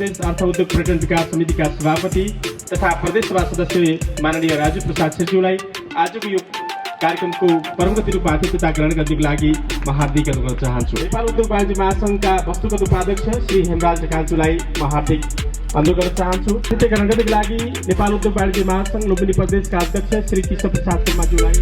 प्रदेश अर्थ उद्योग पर्यटन विकास समितिका सभापति तथा प्रदेश सभा सदस्य माननीय राजु प्रसाद छेत्रीलाई आजको यो कार्यक्रमको प्रमुख रूपमा अतिथिता ग्रहण गर्नको लागि म हार्दिक अनुरोध गर्न चाहन्छु। नेपाल उद्योग वाणिज्य महासङ्घका वस्तुगत उपाध्यक्ष श्री हेमराज ढकालज्यूलाई म हार्दिक अनुरोध गर्न चाहन्छु। अतिथि ग्रहण गर्नको लागि नेपाल उद्योग वाणिज्य महासङ्घ लुम्बिनी प्रदेशका अध्यक्ष श्री कृष्ण प्रसाद शर्माज्यूलाई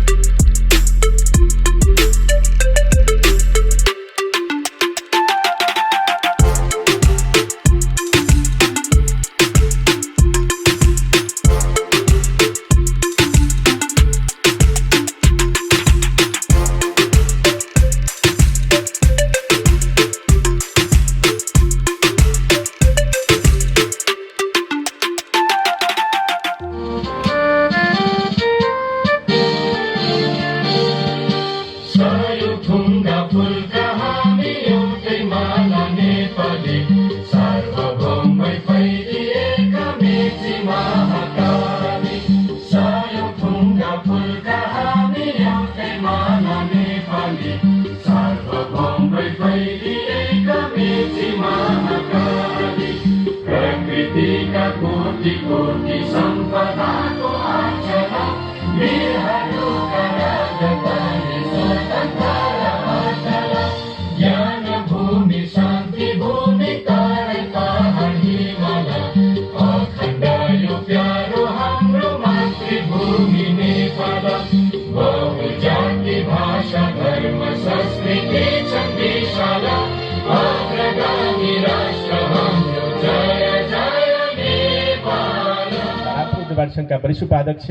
संघका वरिष्ठ उपाध्यक्ष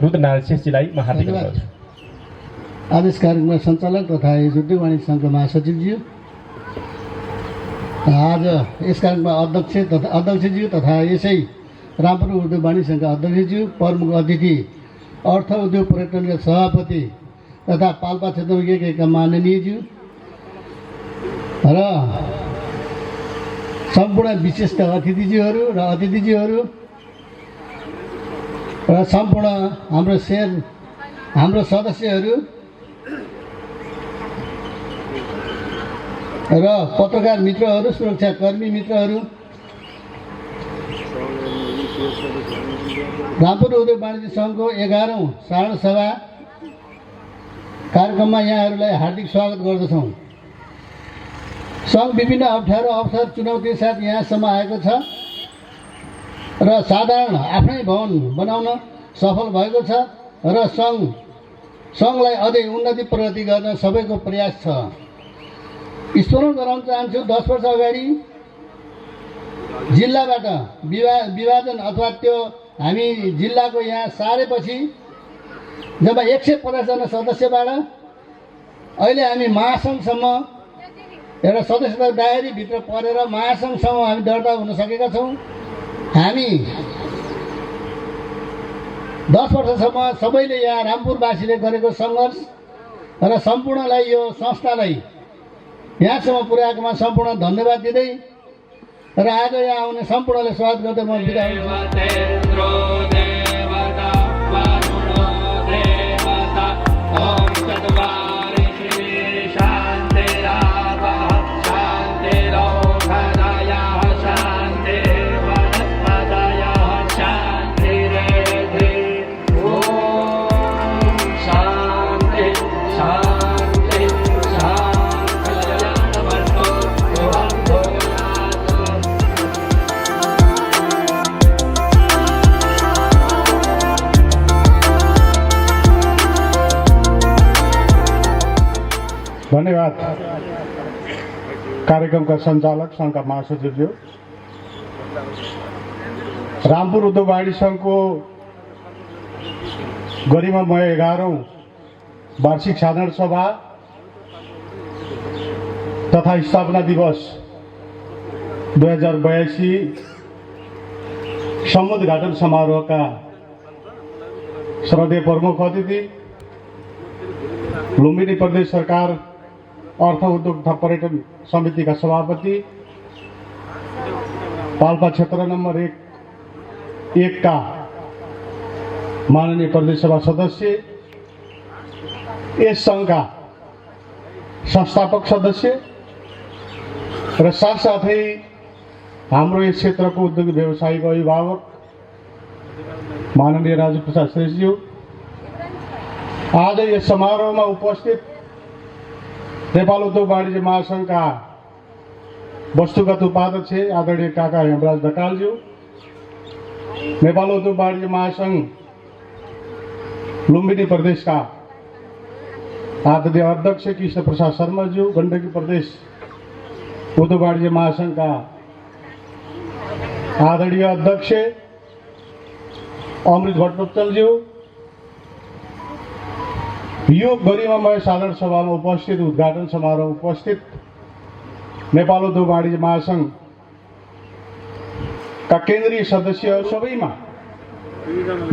रुद्रनारायण शेषजीलाई म हार्दिक अनुरोध गर्छु। आज यस कार्यक्रमका सञ्चालक तथा उद्योग वाणिज्य सङ्घका महासचिवज्यू, आज यस कार्यक्रममा अध्यक्षज्यू तथा यसै रामपुर उद्योग वाणिज्य सङ्घका अध्यक्षज्यू, प्रमुख अतिथि अर्थ उद्योग पर्यटनका सभापति तथा पाल्पा क्षेत्र एकका माननीयज्यू र सम्पूर्ण विशिष्ट अतिथिज्यूहरू र अतिथिज्यूहरू र सम्पूर्ण हाम्रो सदस्यहरू र पत्रकार मित्रहरू, सुरक्षाकर्मी मित्रहरू, रामपुर उद्योग वाणिज्य सङ्घको 11औं साधारण सभा कार्यक्रममा यहाँहरूलाई हार्दिक स्वागत गर्दछौँ। सङ्घ विभिन्न अप्ठ्यारो अवसर चुनौती साथ यहाँसम्म आएको छ र साधारण आफ्नै भवन बनाउन सफल भएको छ र सङ्घलाई अझै उन्नति प्रगति गर्न सबैको प्रयास छ। स्मरण गराउन चाहन्छु, 10 वर्ष अगाडि जिल्लाबाट विभाजन अथवा त्यो हामी जिल्लाको यहाँ सारेपछि जब 150 जना सदस्यबाट अहिले हामी महासङ्घसम्म एउटा सदस्यता दायरीभित्र परेर महासङ्घसम्म हामी दर्ता हुन सकेका छौँ। हामी 10 वर्षसम्म सबैले यहाँ रामपुरवासीले गरेको सङ्घर्ष र सम्पूर्णलाई यो संस्थालाई यहाँसम्म पुर्याएकोमा सम्पूर्ण धन्यवाद दिँदै र आज यहाँ आउने सम्पूर्णले स्वागत गर्दै म बिदा हुन्छु। धन्यवाद। कार्यक्रमका सञ्चालक सङ्घका महासचिवज्यू, रामपुर उद्योग वाणिज्य सङ्घको गरिमामय 11औं वार्षिक साधारण सभा तथा स्थापना दिवस 2082 समुद्घाटन समारोहका श्रद्धेय प्रमुख अतिथि, लुम्बिनी प्रदेश सरकार अर्थ उद्योग तथा पर्यटन समितिका सभापति, पाल्पा क्षेत्र नम्बर 1 का माननीय प्रदेश सभा सदस्य, यस सङ्घका संस्थापक सदस्य र साथसाथै हाम्रो यस क्षेत्रको उद्योगी व्यवसायीको अभिभावक माननीय राजु प्रसाद श्रेष्ठज्यू, आज यस समारोहमा उपस्थित नेपाल उद्योग वाणिज्य महासङ्घका वस्तुगत उपाध्यक्ष आदरणीय काका हेमराज ढकालज्यू, नेपाल उद्योग वाणिज्य महासङ्घ लुम्बिनी प्रदेशका आदरणीय अध्यक्ष कृष्ण प्रसाद शर्माज्यू, गण्डकी प्रदेश उद्योग वाणिज्य महासङ्घका आदरणीय अध्यक्ष अमृत भट्टराज्यू, यो गरिमामय साधारण सभामा उपस्थित उद्घाटन समारोह उपस्थित नेपाल उद्योग वाणिज्य महासङ्घका केन्द्रीय सदस्यहरू सबैमा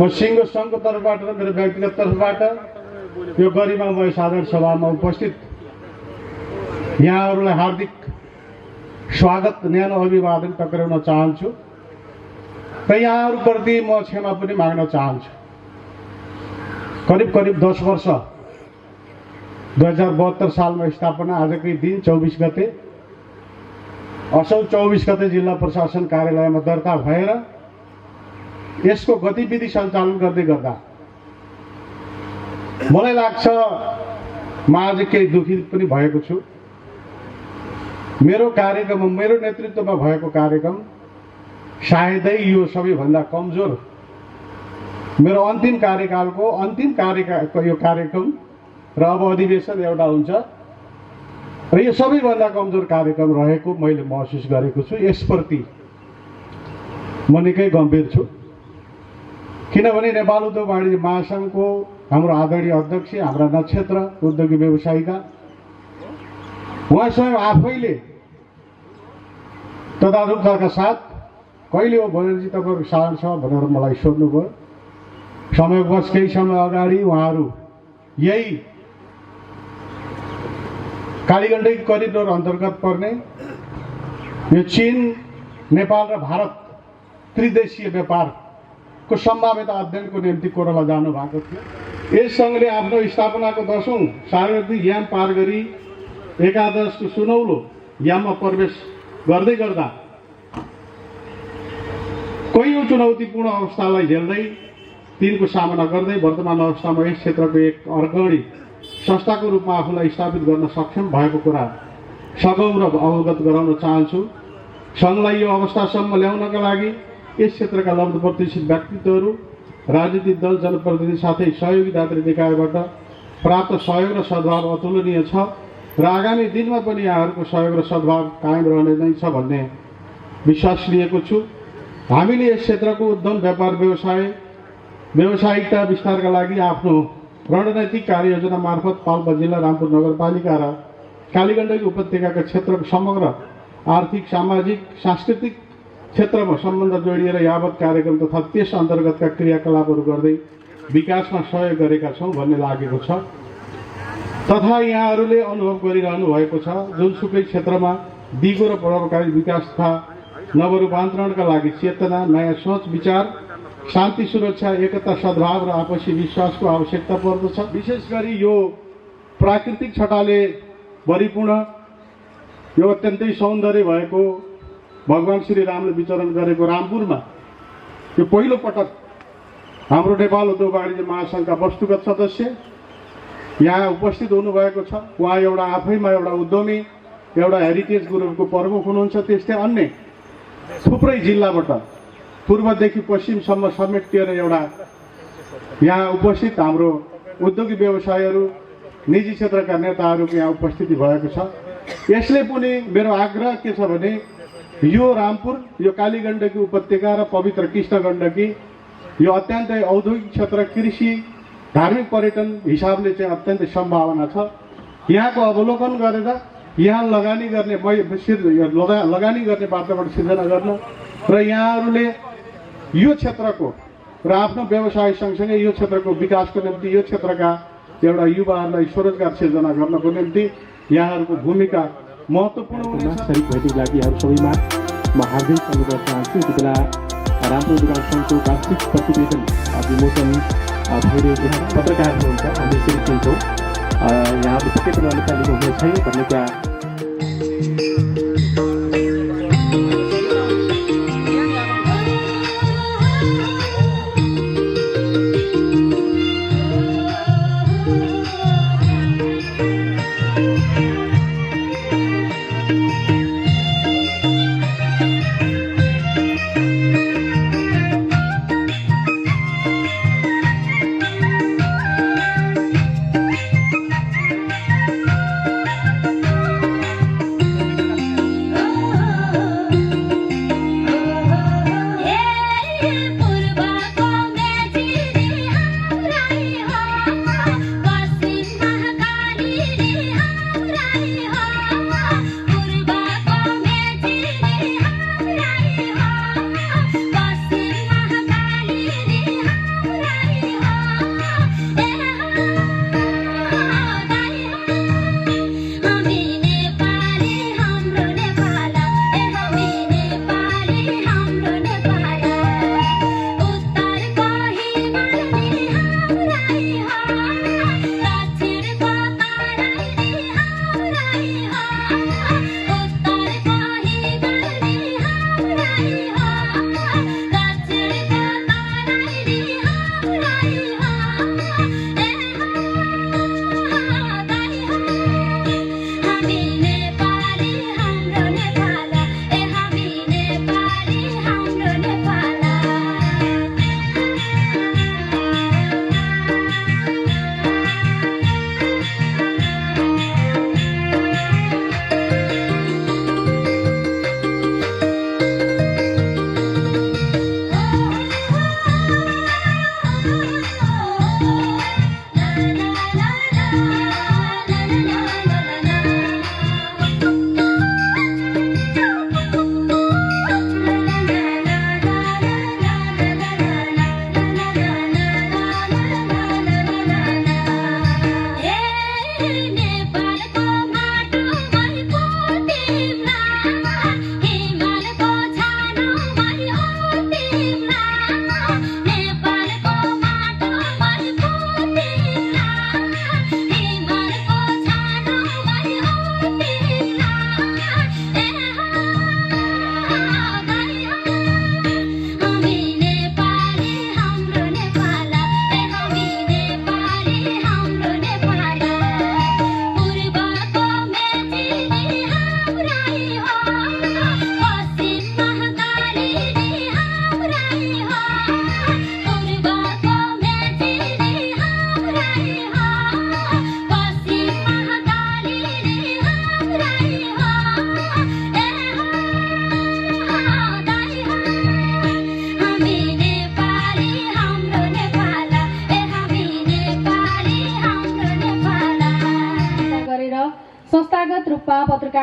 म सिंह सङ्घको तर्फबाट र मेरो व्यक्तिगत तर्फबाट यो गरिमामय साधारण सभामा उपस्थित यहाँहरूलाई हार्दिक स्वागत, न्यानो अभिवादन टक्राउन चाहन्छु र यहाँहरूप्रति म क्षमा पनि माग्न चाहन्छु। करिब 10 वर्ष 2072 सालमा स्थापना, आजकै दिन 24 गते असौ 24 गते जिल्ला प्रशासन कार्यालयमा दर्ता भएर यसको गतिविधि सञ्चालन गर्दै गर्दा मलाई लाग्छ म आज केही दुखित पनि भएको छु। मेरो कार्यक्रम, मेरो नेतृत्वमा भएको कार्यक्रम सायदै यो सबैभन्दा कमजोर, मेरो अन्तिम कार्यकालको यो कार्यक्रम र अब अधिवेशन एउटा हुन्छ र यो सबैभन्दा कमजोर कार्यक्रम रहेको मैले महसुस गरेको छु। यसप्रति म निकै गम्भीर छु, किनभने नेपाल उद्योग वाणिज्य महासङ्घको हाम्रो आदरणीय अध्यक्ष, हाम्रा नक्षत्र उद्योगी व्यवसायीका उहाँ स्वयं आफैले तदारुकताका साथ कहिले हो भनेरजी तपाईँहरूको साधारण सभा भनेर मलाई सोध्नुभयो। समयवश केही समय अगाडि उहाँहरू यही कालीगण्डकी करिडोर अन्तर्गत पर्ने यो चीन, नेपाल र भारत त्रिदेशीय व्यापारको सम्भाव्यता अध्ययनको निम्ति कोरोला जानु भएको थियो। यस सङ्घले आफ्नो स्थापनाको 10औं सार्वजनिक याम पार गरी एकादशको सुनौलो याममा प्रवेश गर्दै गर्दा कैयौँ चुनौतीपूर्ण अवस्थालाई झेल्दै तिनको सामना गर्दै वर्तमान अवस्थामा यस क्षेत्रको एक अग्रणी संस्थाको रूपमा आफूलाई स्थापित गर्न सक्षम भएको कुरा सगौरव अवगत गराउन चाहन्छु। सङ्घलाई यो अवस्थासम्म ल्याउनका लागि यस क्षेत्रका लब्ध प्रतिष्ठित व्यक्तित्वहरू, राजनीतिक दल, जनप्रतिनिधि साथै सहयोगी दात्री निकायबाट प्राप्त सहयोग र सद्भाव अतुलनीय छ र आगामी दिनमा पनि यहाँहरूको सहयोग र सद्भाव कायम रहने नै छ भन्ने विश्वास लिएको छु। हामीले यस क्षेत्रको उद्यम, व्यापार, व्यावसायिकता विस्तारका लागि आफ्नो रणनैतिक कार्ययोजना मार्फत पाल्पा जिल्ला, रामपुर नगरपालिका र कालीगण्डकी उपत्यकाका क्षेत्रको समग्र आर्थिक, सामाजिक, सांस्कृतिक क्षेत्रमा सम्बन्ध जोडिएर यावत कार्यक्रम तथा त्यस अन्तर्गतका क्रियाकलापहरू गर्दै विकासमा सहयोग गरेका छौँ भन्ने लागेको छ। तथा यहाँहरूले अनुभव गरिरहनु भएको छ, जुनसुकै क्षेत्रमा दिगो र प्रभावकारी विकास तथा नवरूपान्तरणका लागि चेतना, नयाँ सोच, विचार, शान्ति, सुरक्षा, एकता, सद्भाव र आपसी विश्वासको आवश्यकता पर्दछ। विशेष गरी यो प्राकृतिक छटाले भरिपूर्ण, यो अत्यन्तै सौन्दर्य भएको भगवान श्री रामले विचरण गरेको रामपुरमा यो पहिलो पटक हाम्रो नेपाल उद्योग वाणिज्य महासङ्घका वस्तुगत सदस्य यहाँ उपस्थित हुनुभएको छ। उहाँ एउटा आफैमा एउटा उद्यमी, एउटा हेरिटेज ग्रुपको प्रमुख हुनुहुन्छ। त्यस्तै अन्य थुप्रै जिल्लाबाट पूर्वदेखि पश्चिमसम्म समेटिएर एउटा यहाँ उपस्थित हाम्रो उद्योगी व्यवसायहरू, निजी क्षेत्रका नेताहरूको यहाँ उपस्थिति भएको छ। यसले पनि मेरो आग्रह के छ भने यो रामपुर, यो कालीगण्डकी उपत्यका र पवित्र कृष्ण गण्डकी यो अत्यन्तै औद्योगिक क्षेत्र, कृषि, धार्मिक पर्यटन हिसाबले चाहिँ अत्यन्तै सम्भावना छ। यहाँको अवलोकन गरेर यहाँ लगानी गर्ने वातावरण सिर्जना गर्न र यहाँहरूले यो क्षेत्रको र आफ्नो व्यवसाय सँगसँगै यो क्षेत्रको विकासको निम्ति, यो क्षेत्रका एउटा युवाहरूलाई स्वरोजगार सिर्जना गर्नको निम्ति यहाँहरूको भूमिका महत्त्वपूर्ण हुनेछ। शरीक भेटको लागि यहाँहरू सबैमा म हार्दिक अनुरोध चाहन्छु। यति बेला रामपुर विकास सङ्घको वार्षिक प्रतिवेदन विमोचन भइरहेको छ। पत्रकार हुनुहुन्छ, हामी यसरी चिन्छौँ, यहाँले पक्कै पनि अलिक लिनुहुनेछ भन्ने कुरा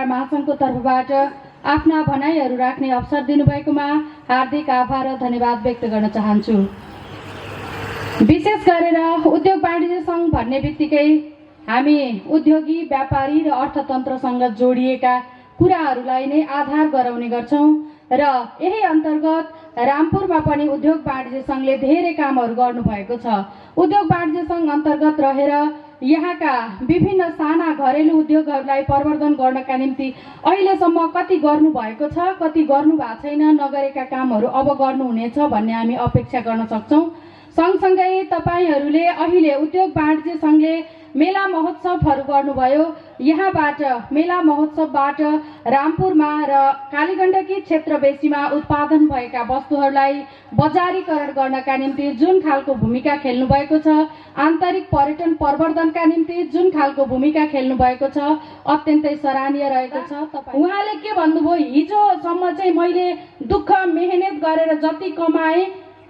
महासङ्घको तर्फबाट आफ्ना भनाइहरू राख्ने अवसर दिनुभएकोमा हार्दिक आभार र धन्यवाद व्यक्त गर्न चाहन्छु। विशेष गरेर उद्योग वाणिज्य सङ्घ भन्ने बित्तिकै हामी उद्योगी, व्यापारी र अर्थतन्त्रसँग जोडिएका कुराहरूलाई नै आधार गराउने गर्छौँ र यही अन्तर्गत रामपुरमा पनि उद्योग वाणिज्य सङ्घले धेरै कामहरू गर्नुभएको छ। उद्योग वाणिज्य सङ्घ अन्तर्गत रहेर यहाँका विभिन्न साना घरेलु उद्योगहरूलाई प्रवर्धन गर्नका निम्ति अहिलेसम्म कति गर्नुभएको छ, कति गर्नु भएको छैन, नगरेका कामहरू अब गर्नुहुनेछ भन्ने हामी अपेक्षा गर्न सक्छौँ। सँगसँगै तपाईँहरूले अहिले उद्योग वाणिज्य सङ्घले मेला महोत्सवहरू गर्नुभयो। यहाँबाट मेला महोत्सवबाट रामपुरमा र कालीगण्डकी क्षेत्रवेशीमा उत्पादन भएका वस्तुहरूलाई बजारीकरण गर्नका निम्ति जुन खालको भूमिका खेल्नुभएको छ, आन्तरिक पर्यटन प्रवर्धनका निम्ति जुन खालको भूमिका खेल्नुभएको छ, अत्यन्तै सराहनीय रहेको छ। उहाँले के भन्नुभयो, हिजोसम्म चाहिँ मैले दुःख मेहनत गरेर जति कमाएँ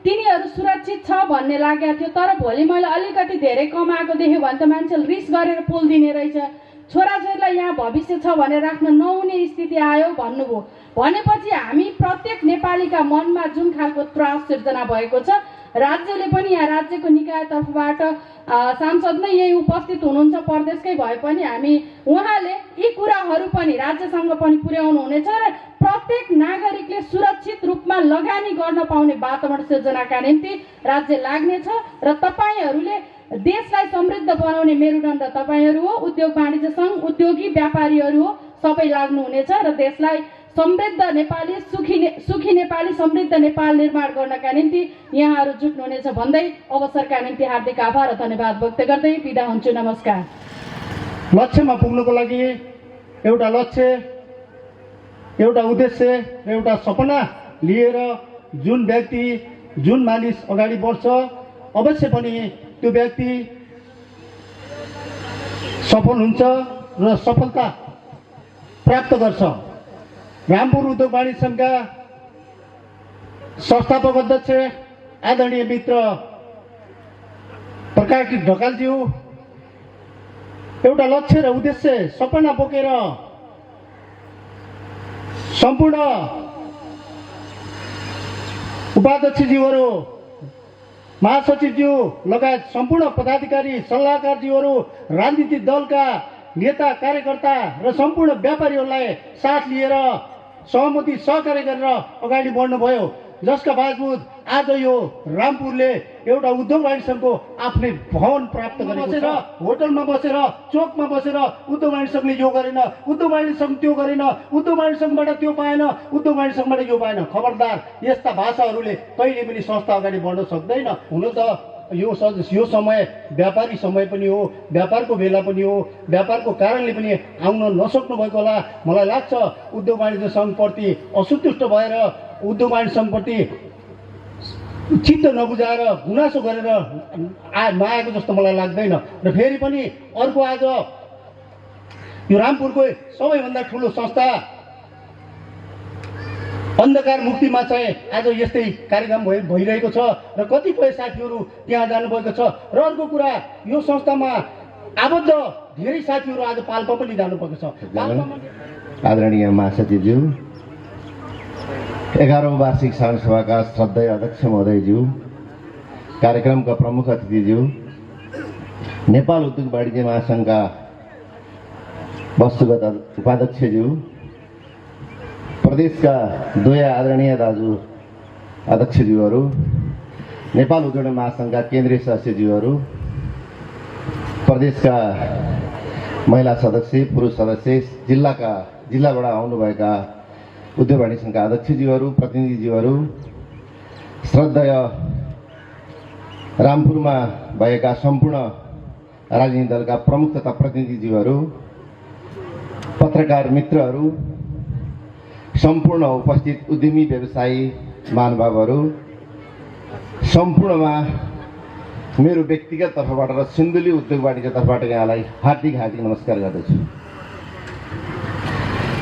तिनीहरू सुरक्षित छ भन्ने लागेको थियो, तर भोलि मैले अलिकति धेरै कमाएको देख्यो भने त मान्छेले रिस गरेर पोलिदिने रहेछ, छोराछोरीलाई यहाँ भविष्य छ भनेर राख्न नहुने स्थिति आयो भन्नुभयो। भनेपछि हामी प्रत्येक नेपालीका मनमा जुन खालको त्रास सिर्जना भएको छ, राज्यले पनि यहाँ राज्यको निकाय तर्फबाट सांसद नै यही उपस्थित हुनुहुन्छ, प्रदेशकै भए पनि हामी उहाँले यी कुराहरू पनि राज्यसँग पनि पुर्याउनु हुनेछ र प्रत्येक नागरिकले सुरक्षित रूपमा लगानी गर्न पाउने वातावरण सिर्जनाका निम्ति राज्य लाग्नेछ र तपाईँहरूले देशलाई समृद्ध बनाउने मेरुदण्ड तपाईँहरू हो। उद्योग वाणिज्य सङ्घ, उद्योगी, व्यापारीहरू हो, सबै लाग्नुहुनेछ र देशलाई समृद्ध नेपाली, सुखी नेपाली, समृद्ध नेपाल निर्माण गर्नका निम्ति यहाँहरू जुट्नुहुनेछ भन्दै अवसरका निम्ति हार्दिक आभार र धन्यवाद व्यक्त गर्दै बिदा हुन्छु। नमस्कार। लक्ष्यमा पुग्नको लागि एउटा लक्ष्य, एउटा उद्देश्य र एउटा सपना लिएर जुन व्यक्ति, जुन मानिस अगाडि बढ्छ, अवश्य पनि त्यो व्यक्ति सफल हुन्छ र सफलता प्राप्त गर्छ। रामपुर उद्योग वाणिज्य सङ्घका संस्थापक अध्यक्ष आदरणीय मित्र प्रकाश ढकालज्यू एउटा लक्ष्य र उद्देश्य, सपना बोकेर सम्पूर्ण उपाध्यक्षज्यूहरू, महासचिवज्यू लगायत सम्पूर्ण पदाधिकारी, सल्लाहकारज्यूहरू, राजनीतिक दलका नेता, कार्यकर्ता र सम्पूर्ण व्यापारीहरूलाई साथ लिएर सहमति सहकार्य गरेर अगाडि बढ्नुभयो, जसका बावजुद आज यो रामपुरले एउटा उद्योग वाणिज्य सङ्घको आफ्नै भवन प्राप्त गरेको छ। होटलमा बसेर, चोकमा बसेर उद्योग वाणिज्य सङ्घले यो गरेन, उद्योग वाणिज्य सङ्घ त्यो गरेन, उद्योग वाणिज्य सङ्घबाट त्यो पाएन, उद्योग वाणिज्य सङ्घबाट यो पाएन। खबरदार, यस्ता भाषाहरूले कहिले पनि संस्था अगाडि बढ्न सक्दैन। हुन त यो समय व्यापारी समय पनि हो, व्यापारको बेला पनि हो, व्यापारको कारणले पनि आउन नसक्नु भएको होला। मलाई लाग्छ उद्योग वाणिज्य सङ्घप्रति असन्तुष्ट भएर उद्योग वाणिज्य सङ्घप्रति चित्त नबुझाएर गुनासो गरेर नआएको जस्तो मलाई लाग्दैन। र फेरि पनि अर्को आज यो रामपुरको सबैभन्दा ठुलो संस्था अन्धकार मुक्तिमा चाहिँ आज यस्तै कार्यक्रम भइरहेको छ र कतिपय साथीहरू त्यहाँ जानुभएको छ। र अर्को कुरा, यो संस्थामा आबद्ध धेरै साथीहरू आज पाल्पा पनि जानुभएको छ। आदरणीय महासचिवज्यू, 11औं वार्षिक साधारण सभाका श्रद्धेय अध्यक्ष महोदयज्यू, कार्यक्रमका प्रमुख अतिथिज्यू, नेपाल उद्योग वाणिज्य महासङ्घका वस्तुगत उपाध्यक्षज्यू, प्रदेशका दुवै आदरणीय दाजु अध्यक्षज्यूहरू, नेपाल उद्योग महासङ्घका केन्द्रीय सदस्यज्यूहरू, प्रदेशका महिला सदस्य, पुरुष सदस्य, जिल्लाबाट आउनुभएका उद्योग वाणिज्य सङ्घका अध्यक्षज्यूहरू, प्रतिनिधिज्यूहरू, श्रद्धेय रामपुरमा भएका सम्पूर्ण राजनीतिक दलका प्रमुख तथा प्रतिनिधिज्यूहरू, पत्रकार मित्रहरू, सम्पूर्ण उपस्थित उद्यमी व्यवसायी महानुभावहरू, सम्पूर्णमा मेरो व्यक्तिगत तर्फबाट र सिन्धुली उद्योग वाणिज्य तर्फबाट यहाँलाई हार्दिक नमस्कार गर्दछु।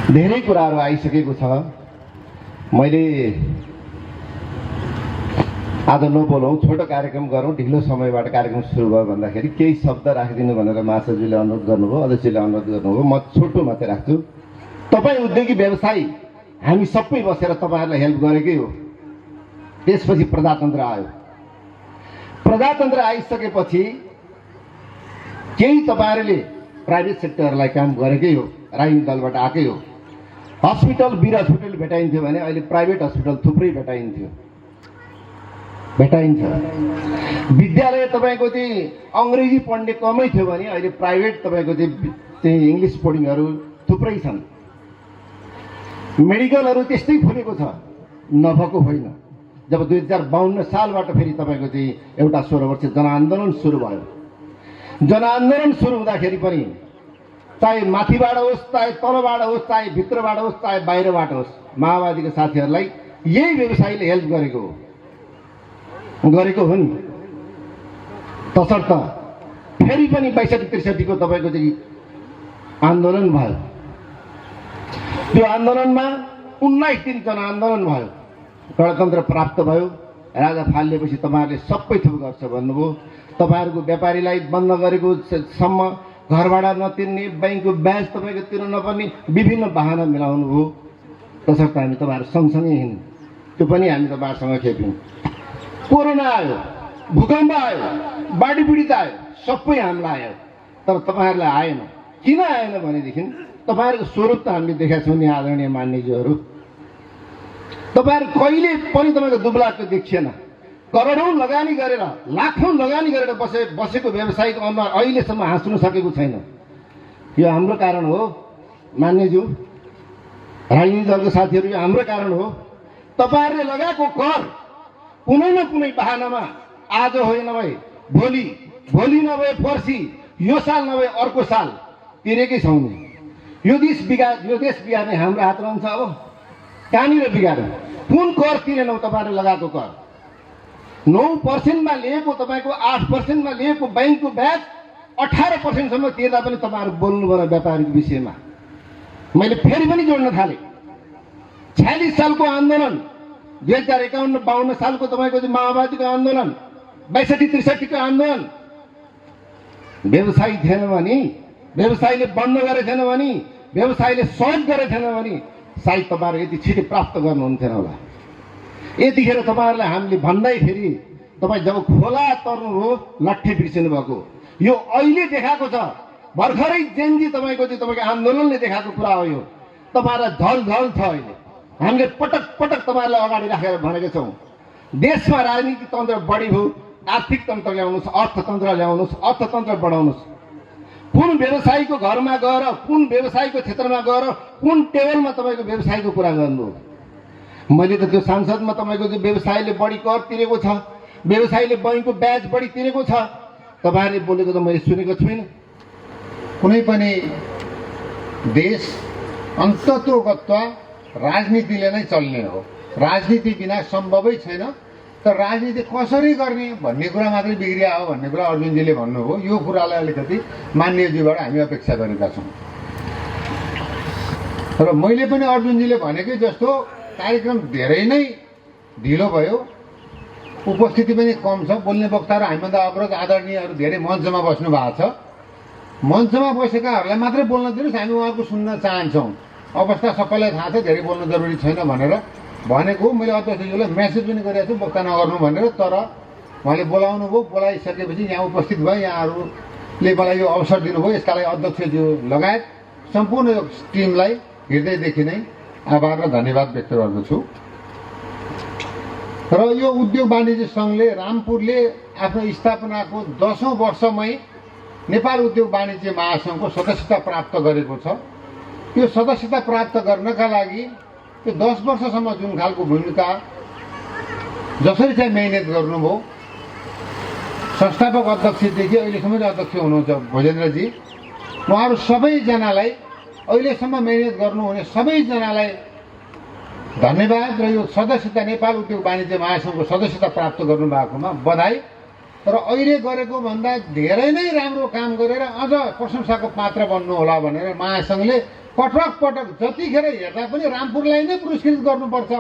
धेरै कुराहरू आइसकेको छ। मैले आज नबोलौँ, छोटो कार्यक्रम गरौँ, ढिलो समयबाट कार्यक्रम सुरु भयो भन्दाखेरि केही शब्द राखिदिनु भनेर महासचिवले अनुरोध गर्नुभयो, अध्यक्षले अनुरोध गर्नुभयो। म छोटो मात्रै राख्छु। तपाईँ उद्योगी व्यवसायी हामी सबै बसेर तपाईँहरूलाई हेल्प गरेकै हो। त्यसपछि प्रजातन्त्र आयो। प्रजातन्त्र आइसकेपछि केही तपाईँहरूले प्राइभेट सेक्टरलाई काम गरेकै हो, राजनीतिक दलबाट आएकै हो। हस्पिटल वीर हस्पिटल भेटाइन्थ्यो भने अहिले प्राइभेट हस्पिटल थुप्रै भेटाइन्छ। विद्यालय तपाईँको चाहिँ अङ्ग्रेजी पढ्ने कमै थियो भने अहिले प्राइभेट तपाईँको चाहिँ इङ्ग्लिस पढ्नेहरू थुप्रै छन्। मेडिकलहरू त्यस्तै खुलेको छ, नभएको होइन। जब 2052 सालबाट फेरि तपाईँको चाहिँ एउटा 16 वर्ष जनआन्दोलन सुरु भयो। जनआन्दोलन सुरु हुँदाखेरि पनि चाहे माथिबाट होस्, चाहे तलबाट होस्, चाहे भित्रबाट होस्, चाहे बाहिरबाट होस्, माओवादीका साथीहरूलाई यही व्यवसायीले हेल्प गरेको हो नि। तसर्थ फेरि पनि 62-63 को तपाईँको चाहिँ आन्दोलन भयो। त्यो आन्दोलनमा 19 दिन जनआन्दोलन भयो। गणतन्त्र प्राप्त भयो। राजा फालिएपछि तपाईँहरूले सबै थोक गर्छ भन्नुभयो। तपाईँहरूको व्यापारीलाई बन्द गरेको सम्म घरबाट नतिर्ने, बैंकको ब्याज तपाईँको तिर्नु नपर्ने विभिन्न बहाना मिलाउनु भयो। तसर्थ हामी तपाईँहरू सँगसँगै हिँड्यौँ। त्यो पनि हामी तपाईँहरूसँग खेप्यौँ। कोरोना आयो, भूकम्प आयो, बाढी पीडित आयो, सबै हामीलाई आयो। तर तपाईँहरूलाई आएन। किन आएन भनेदेखि तपाईँहरूको स्वरूप त हामीले देखाएको छौँ नि आदरणीय मान्यज्यूहरू। तपाईँहरू कहिले पनि तपाईँको दुब्लाको देखिएन। करोडौँ लगानी गरेर, लाखौँ लगानी गरेर बसेको व्यवसायिक अनुहार अहिलेसम्म हाँस्नु सकेको छैन। यो हाम्रो कारण हो मान्यज्यू, राजनीतिक दलको साथीहरू, यो हाम्रो कारण हो। तपाईँहरूले लगाएको कर कुनै न कुनै बहानामा आज होइन भए भोलि, भोलि नभए पर्सि, यो साल नभए अर्को साल तिरेकै छौँ नि। यो देश बिगार्ने हाम्रो हात रहन्छ। अब कहाँनिर बिगार्यो? कुन कर तिरेनौ तपाईँहरूले लगाएको कर? 9% मा लिएको तपाईँको 8% मा लिएको बैंकको ब्याज 18% सम्म तिर्दा पनि तपाईँहरू बोल्नु पर्यो व्यापारीको विषयमा। मैले फेरि पनि जोड्न थालेँ। 46 सालको आन्दोलन, 2051-52 सालको तपाईँको चाहिँ माओवादीको आन्दोलन, 62-63 को आन्दोलन, व्यवसायी थिएन भने, व्यवसायीले बन्द गरेको थिएन भने, व्यवसायीले सहयोग गरेको थिएन भने सायद तपाईँहरू यति छिटो प्राप्त गर्नुहुन्थेन होला। यतिखेर तपाईँहरूलाई हामीले भन्दाखेरि तपाईँ जब खोला तर्नुभयो लट्ठी बिर्सिनु भएको। यो अहिले देखाएको छ, भर्खरै जेनजी तपाईँको आन्दोलनले देखाएको कुरा हो। यो तपाईँहरूलाई झल छ। अहिले हामीले पटक पटक तपाईँहरूलाई अगाडि राखेर भनेको छौँ, देशमा राजनीतिक तन्त्र बढी भयो, आर्थिक तन्त्र ल्याउनुहोस्, अर्थतन्त्र ल्याउनुहोस्, अर्थतन्त्र बढाउनुहोस्। कुन व्यवसायीको घरमा गएर, कुन व्यवसायीको क्षेत्रमा गएर, कुन टेबलमा तपाईँको व्यवसायको कुरा गर्नु? मैले त त्यो सांसदमा तपाईँको त्यो व्यवसायले बढी कर तिरेको छ, व्यवसायीले बैंकको ब्याज बढी तिरेको छ, तपाईँहरूले बोलेको त मैले सुनेको छुइनँ। कुनै पनि देश अन्ततोगत्वा राजनीतिले नै चल्ने हो। राजनीति बिना सम्भवै छैन। तर राजनीति कसरी गर्ने भन्ने कुरा मात्रै बिग्रिया हो भन्ने कुरा अर्जुनजीले भन्नुभयो। यो कुरालाई अलिकति मान्यज्यूबाट हामी अपेक्षा गरेका छौँ। र मैले पनि अर्जुनजीले भनेकै जस्तो कार्यक्रम धेरै नै ढिलो भयो, उपस्थिति पनि कम छ। बोल्ने वक्ताहरू हामीभन्दा अग्रज आदरणीयहरू धेरै मञ्चमा बस्नु भएको छ। मञ्चमा बसेकाहरूलाई मात्रै बोल्न दिनुहोस्, हामी उहाँको सुन्न चाहन्छौँ। अवस्था सबैलाई थाहा छ, धेरै बोल्नु जरुरी छैन भनेर भनेको। मैले अध्यक्षज्यूलाई मेसेज पनि गरेको छु वक्ता नगर्नु भनेर, तर उहाँले बोलाउनु भयो। बोलाइसकेपछि यहाँ उपस्थित भयो, यहाँहरूले मलाई यो अवसर दिनुभयो। यसका लागि अध्यक्षज्यू लगायत सम्पूर्ण टिमलाई हृदयदेखि नै आभार र धन्यवाद व्यक्त गर्दछु। र यो उद्योग वाणिज्य सङ्घले रामपुरले आफ्नो स्थापनाको 10औं वर्षमै नेपाल उद्योग वाणिज्य महासङ्घको सदस्यता प्राप्त गरेको छ। यो सदस्यता प्राप्त गर्नका लागि यो 10 वर्षसम्म जुन खालको भूमिका जसरी चाहिँ मेहनत गर्नुभयो, संस्थापक अध्यक्षदेखि अहिलेसम्म अध्यक्ष हुनुहुन्छ भोजेन्द्रजी, उहाँहरू सबैजनालाई, अहिलेसम्म मेहनत गर्नुहुने सबैजनालाई धन्यवाद। र यो सदस्यता, नेपाल उद्योग वाणिज्य महासङ्घको सदस्यता प्राप्त गर्नुभएकोमा बधाई। र अहिले गरेको भन्दा धेरै नै राम्रो काम गरेर अझ प्रशंसाको पात्र बन्नुहोला भनेर महासङ्घले पटक पटक जतिखेर हेर्दा पनि रामपुरलाई नै पुरस्कृत गर्नुपर्छ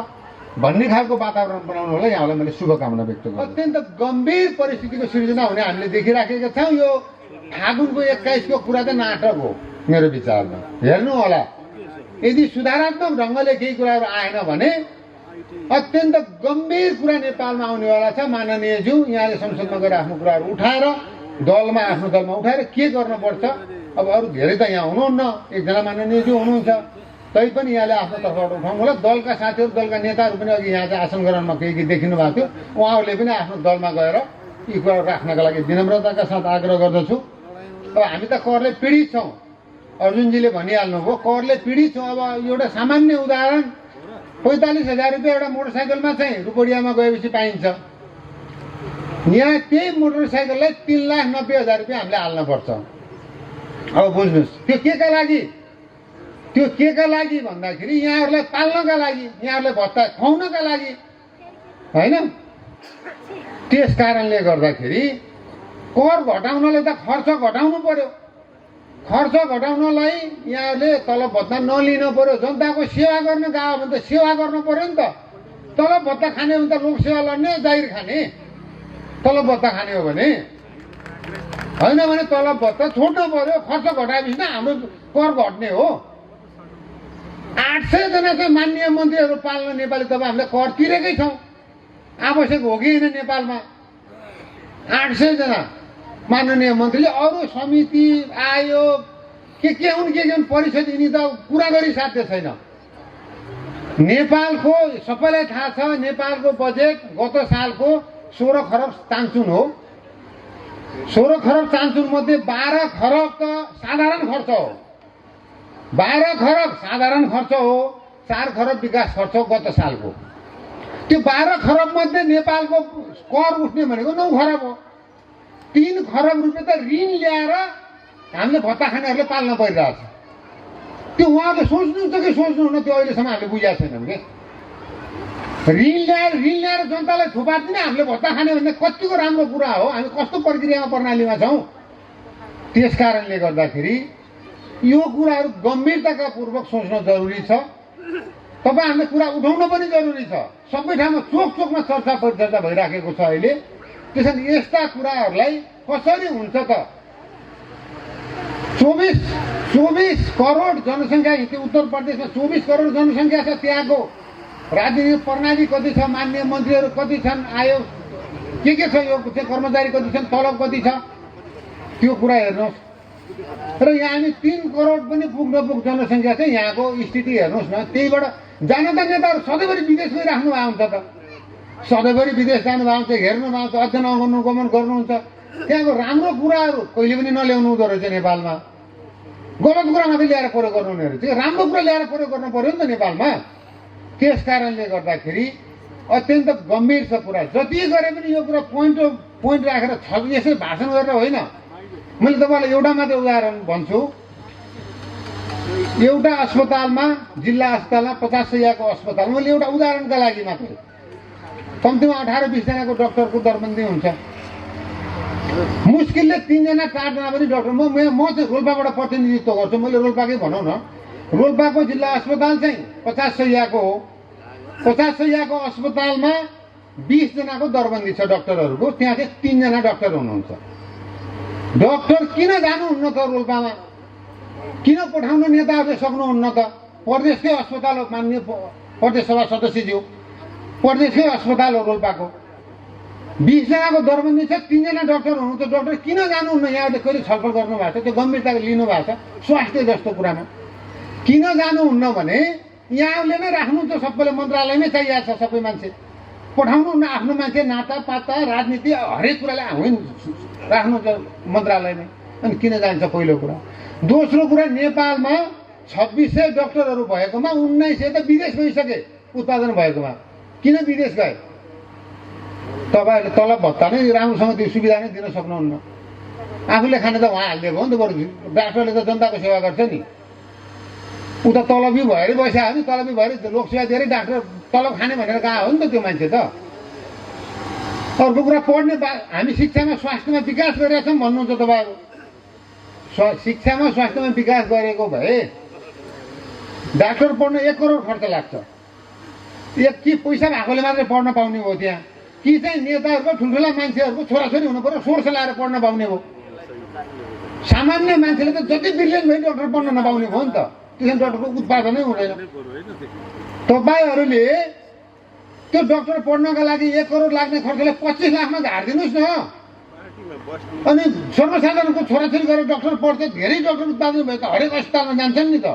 भन्ने खालको वातावरण बनाउनु होला। यहाँलाई मैले शुभकामना व्यक्त गर्छु। अत्यन्त गम्भीर परिस्थितिको सृजना हुने हामीले देखिराखेका छौँ। यो फागुनको 21 को कुरा त नाटक हो मेरो विचारमा। हेर्नु होला, यदि सुधारात्मक ढङ्गले केही कुराहरू आएन भने अत्यन्त गम्भीर कुरा नेपालमा आउनेवाला छ। माननीयज्यू यहाँले संसदमा गएर आफ्नो कुराहरू उठाएर आफ्नो दलमा उठाएर के गर्नुपर्छ। अब अरू धेरै त यहाँ हुनुहुन्न, एकजना माननीयज्यू हुनुहुन्छ, तैपनि यहाँले आफ्नो तर्फबाट उठाउनु होला। दलका साथीहरू, दलका नेताहरू पनि अघि यहाँ चाहिँ आसन ग्रहणमा केही देखिनु भएको थियो, उहाँहरूले पनि आफ्नो दलमा गएर यी कुराहरू राख्नका लागि विनम्रताका साथ आग्रह गर्दछु। अब हामी त करले पीडित छौँ, अर्जुनजीले भनिहाल्नुभयो करले पीडित छौँ। अब एउटा सामान्य उदाहरण 45,000 रुपियाँ एउटा मोटरसाइकलमा चाहिँ रुपडियामा गएपछि पाइन्छ। यहाँ त्यही मोटरसाइकललाई 3,90,000 रुपियाँ हामीले हाल्नुपर्छ। अब बुझ्नुहोस् त्यो के का लागि भन्दाखेरि यहाँहरूलाई पाल्नका लागि, यहाँहरूलाई भत्ता खुवाउनका लागि होइन। त्यस कारणले गर्दाखेरि कर घटाउनले त खर्च घटाउनु पर्यो। खर्च घटाउनलाई यहाँहरूले तलब भत्ता नलिनु पर्यो। जनताको सेवा गर्न गयो भने त सेवा गर्नु पर्यो नि त। तलब भत्ता खाने भने त लोकसेवा लड्ने, जागिर खाने। तलब भत्ता खाने हो भने होइन भने तलब भत्ता छोड्नु पर्यो। खर्च घटाएपछि न हाम्रो कर घट्ने हो। 800 जना चाहिँ माननीय मन्त्रीहरू पाल्न नेपाली तपाईँ हामीले कर तिरेकै छौँ। आवश्यक हो कि होइन नेपालमा 800 जना माननीय मन्त्रीले अरू समिति आयोग के हुन् परिषद यिनी त कुरा गरी साध्य छैन। नेपालको सबैलाई थाहा छ, नेपालको बजेट गत सालको 16 खरब चान्चुन हो। 16 खरब चान्चुन मध्ये 12 खरब त साधारण खर्च हो। 12 खरब साधारण खर्च हो, 4 खरब विकास खर्च हो गत सालको। त्यो 12 खरब मध्ये नेपालको कर उठ्ने भनेको 9 खरब हो। 3 खरब रुपियाँ त ऋण ल्याएर हामीले भत्ता खानेहरूले पाल्न परिरहेछ। त्यो उहाँले सोच्नुहुन्छ कि सोच्नुहुन्न त्यो अहिलेसम्म हामीले बुझाएको छैनौँ कि। ऋण ल्याएर जनतालाई थुपार्दिने हामीले भत्ता खाने भन्ने कतिको राम्रो कुरा हो। हामी कस्तो प्रक्रियामा प्रणालीमा छौँ। त्यस कारणले गर्दाखेरि यो कुराहरू गम्भीरताका पूर्वक सोच्न जरुरी छ। तपाईँ हामीले कुरा उठाउन पनि जरुरी छ। सबै ठाउँमा चोकमा चर्चा परिचर्चा भइराखेको छ अहिले। त्यसैले यस्ता कुराहरूलाई कसरी हुन्छ त 24 करोड जनसङ्ख्या त्यो उत्तर प्रदेशमा 24 करोड जनसङ्ख्या छ। त्यहाँको राजनीतिक प्रणाली कति छ, माननीय मन्त्रीहरू कति छन्, आयोग के छ, यो कर्मचारी कति छन्, तलब कति छ, त्यो कुरा हेर्नुहोस्। र यहाँ हामी 3 करोड पनि पुग्न जनसङ्ख्या छ। यहाँको स्थिति हेर्नुहोस् न। त्यहीबाट जान त नेताहरू सधैँभरि विदेश गइराख्नु भएको हुन्छ त। सधैँभरि विदेश जानुभएको हुन्छ, हेर्नु भएको छ, अध्ययन अनुगमन गर्नुहुन्छ। त्यहाँको राम्रो कुराहरू कहिले पनि नल्याउनु हुँदो रहेछ नेपालमा। गलत कुरा मात्रै ल्याएर प्रयोग गर्नु हुने रहेछ। राम्रो कुरा ल्याएर प्रयोग गर्नु पर्यो नि त नेपालमा। त्यस कारणले गर्दाखेरि अत्यन्त गम्भीर छ कुरा। जति गरे पनि यो कुरा पोइन्ट राखेर यसै भाषण गरेर होइन। मैले तपाईँलाई एउटा मात्रै उदाहरण भन्छु। एउटा अस्पतालमा, जिल्ला अस्पतालमा 50 शैय्याको अस्पताल, मैले एउटा उदाहरणका लागि मात्रै, कम्तीमा 18-20 जनाको डक्टरको दरबन्दी हुन्छ। मुस्किलले 3 जना 4 जना पनि डक्टर। म चाहिँ रोल्पाबाट प्रतिनिधित्व गर्छु। मैले रोल्पाकै भनौँ न। रोल्पाको जिल्ला अस्पताल चाहिँ 50 शैय्याको हो। 50 शैय्याको अस्पतालमा 20 जनाको दरबन्दी छ डक्टरहरूको। त्यहाँ चाहिँ 3 जना डक्टर हुनुहुन्छ। डक्टर किन जानुहुन्न त रोल्पामा? किन पठाउन नेताहरूले सक्नुहुन्न त? प्रदेशकै अस्पताल हो, माननीय प्रदेश सभा सदस्यज्यू, प्रदेशकै अस्पताल हो रोल्पाको। 20 जनाको दरबन्दी छ, 3 जना डक्टर हुनुहुन्छ। डक्टर किन जानुहुन्न? यहाँहरूले कहिले छलफल गर्नुभएको छ? त्यो गम्भीरताले लिनुभएको छ स्वास्थ्य जस्तो कुरामा। किन जानुहुन्न भने यहाँहरूले नै राख्नुहुन्छ। सबैले मन्त्रालयमै चाहिएको छ। सबै मान्छे पठाउनुहुन्न। आफ्नो मान्छे, नाता पाता, राजनीति हरेक कुरालाई राख्नुहुन्छ मन्त्रालयमै। अनि किन जान्छ पहिलो कुरा। दोस्रो कुरा, नेपालमा 2600 डक्टरहरू भएकोमा 1900 त विदेश गइसके उत्पादन भएकोमा। किन विदेश गए? तपाईँहरूले तलब भत्ता नै राम्रोसँग त्यो सुविधा नै दिन सक्नुहुन्न। आफूले खाने त उहाँ हालिदिएको हो नि त। बरु डाक्टरले त जनताको सेवा गर्छ नि। उता तलबी भएरै बस्यो नि। तलबी भएर लोकसेवा दिएरै डाक्टर तलब खाने भनेर गएको हो नि त त्यो मान्छे त। अर्को कुरा, पढ्ने हामी शिक्षामा स्वास्थ्यमा विकास गरेका छौँ भन्नुहुन्छ तपाईँहरू। शिक्षामा स्वास्थ्यमा विकास गरेको भए डाक्टर पढ्न 1 करोड खर्च लाग्छ। कि पैसा भएकोले मात्रै पढ्न पाउने हो त्यहाँ, कि चाहिँ नेताहरूको ठुल्ठुला मान्छेहरूको छोराछोरी हुनु पर्यो, सोर्स लाएर पढ्न पाउने हो। सामान्य मान्छेले त जति ब्रिलियन्ट भए डक्टर पढ्न नपाउने भयो नि त। त्यसमा डक्टरको उत्पादनै हुँदैन। तपाईँहरूले त्यो डक्टर पढ्नका लागि 1 करोड लाग्ने खर्चलाई 25 लाखमा झारिदिनुहोस् न। अनि सर्वसाधारणको छोराछोरी गरेर डक्टर पढ्छ, धेरै डक्टर उत्पादन भयो त हरेक अस्पतालमा जान्छन् नि त।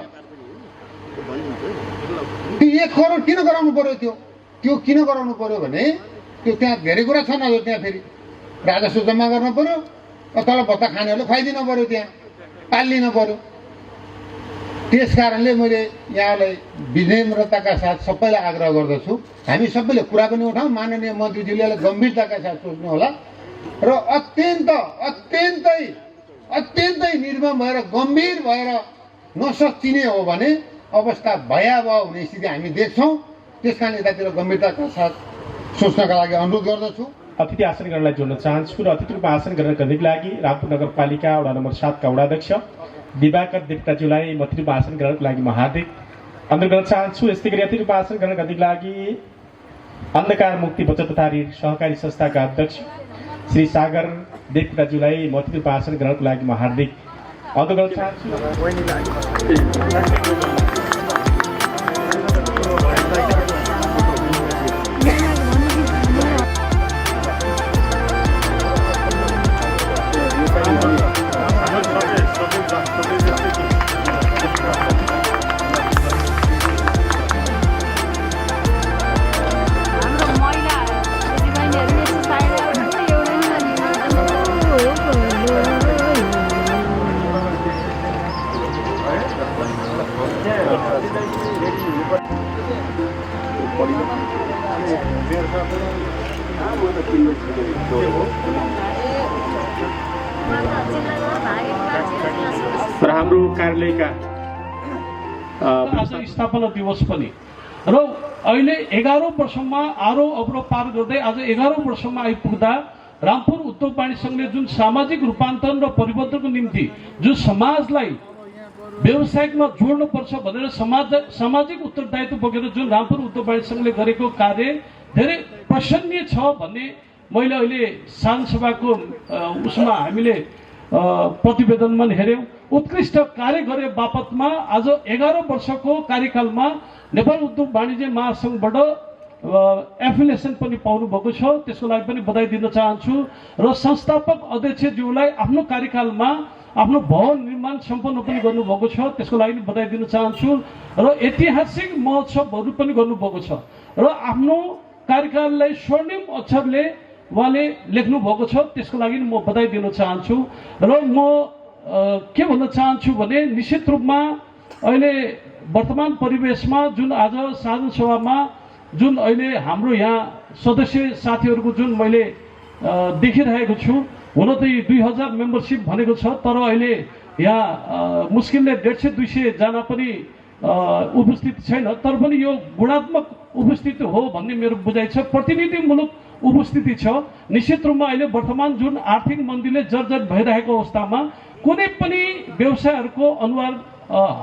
त्यो 1 करोड किन गराउनु पर्यो? त्यो किन गराउनु पर्यो भने त्यो त्यहाँ धेरै कुरा छन्। अझ त्यहाँ फेरि राजस्व जम्मा गर्न पर्यो, तल भत्ता खानेहरूले खुवाइदिनु पर्यो, त्यहाँ पालिदिनु पर्यो। त्यस कारणले मैले यहाँलाई विनम्रताका साथ सबैलाई आग्रह गर्दछु, हामी सबैले कुरा पनि उठाउँ, माननीय मन्त्रीज्यूले गम्भीरताका साथ सोच्नु होला र अत्यन्तै निर्मम भएर गम्भीर भएर नसचिने हो भने अवस्था भयावह हुने स्थिति हामी देख्छौँ। त्यस कारण यतातिर गम्भीरताका साथ सोच्नका लागि अनुरोध गर्दछु। अतिथि आसन ग्रहणलाई जोड्न चाहन्छु र अतिथि रूपमा आसन ग्रहण गर्नको लागि रामपुर नगरपालिका वडा नम्बर 7 का वडाध्यक्ष दिवाकर देवताज्यूलाई अतिथि रूपमा आसन ग्रहणको लागि म हार्दिक अनुरोध गर्न चाहन्छु। यस्तै गरी अतिथि रूपमा आसन ग्रहण गर्नको लागि अन्धकार मुक्ति बचत तथा ऋण सहकारी संस्थाका अध्यक्ष श्री सागर देवताज्यूलाई म अतिथि रूपमा आसन ग्रहणको लागि म हार्दिक अनुरोध गर्न चाहन्छु। र हाम्रो कार्यालयका आज स्थापना दिवस पनि र अहिले 11औं वर्षमा आरोह अवरोह पार गर्दै आज 11औं वर्षमा आइपुग्दा रामपुर उद्योग वाणिज्य सङ्घले जुन सामाजिक रूपान्तरण र परिवर्तनको निम्ति जुन समाजलाई व्यवसायिकमा जोड्नुपर्छ भनेर सामाजिक उत्तरदायित्व बोकेर जुन रामपुर उद्योग वाणिज्य सङ्घले गरेको कार्य धेरै प्रशंसनीय छ भन्ने मैले अहिले साधारण सभाको उसमा हामीले प्रतिवेदनमा हेऱ्यौँ। उत्कृष्ट कार्य गरे बापतमा आज 11 वर्षको कार्यकालमा नेपाल उद्योग वाणिज्य महासङ्घबाट एफिलिएसन पनि पाउनु भएको छ, त्यसको लागि पनि बधाई दिन चाहन्छु। र संस्थापक अध्यक्षज्यूलाई आफ्नो कार्यकालमा आफ्नो भवन निर्माण सम्पन्न पनि गर्नुभएको छ, त्यसको लागि पनि बधाई दिन चाहन्छु। र ऐतिहासिक महोत्सवहरू पनि गर्नुभएको छ र आफ्नो कार्यकाललाई स्वर्णिम अक्षरले उहाँले लेख्नु भएको छ, त्यसको लागि म बधाई दिन चाहन्छु। र म के भन्न चाहन्छु भने निश्चित रूपमा अहिले वर्तमान परिवेशमा जुन आज साधारण सभामा जुन अहिले हाम्रो यहाँ सदस्य साथीहरूको जुन मैले देखिरहेको छु, हुन त 2000 मेम्बरसिप भनेको छ, तर अहिले यहाँ मुस्किलले 150-200 जना पनि उपस्थित छैन, तर पनि यो गुणात्मक उपस्थिति हो भन्ने मेरो बुझाइ छ। प्रतिनिधिमूलक उपस्थिति छ। निश्चित रूपमा अहिले वर्तमान जुन आर्थिक मन्दीले जर्जर भइरहेको अवस्थामा कुनै पनि व्यवसायहरूको अनुहार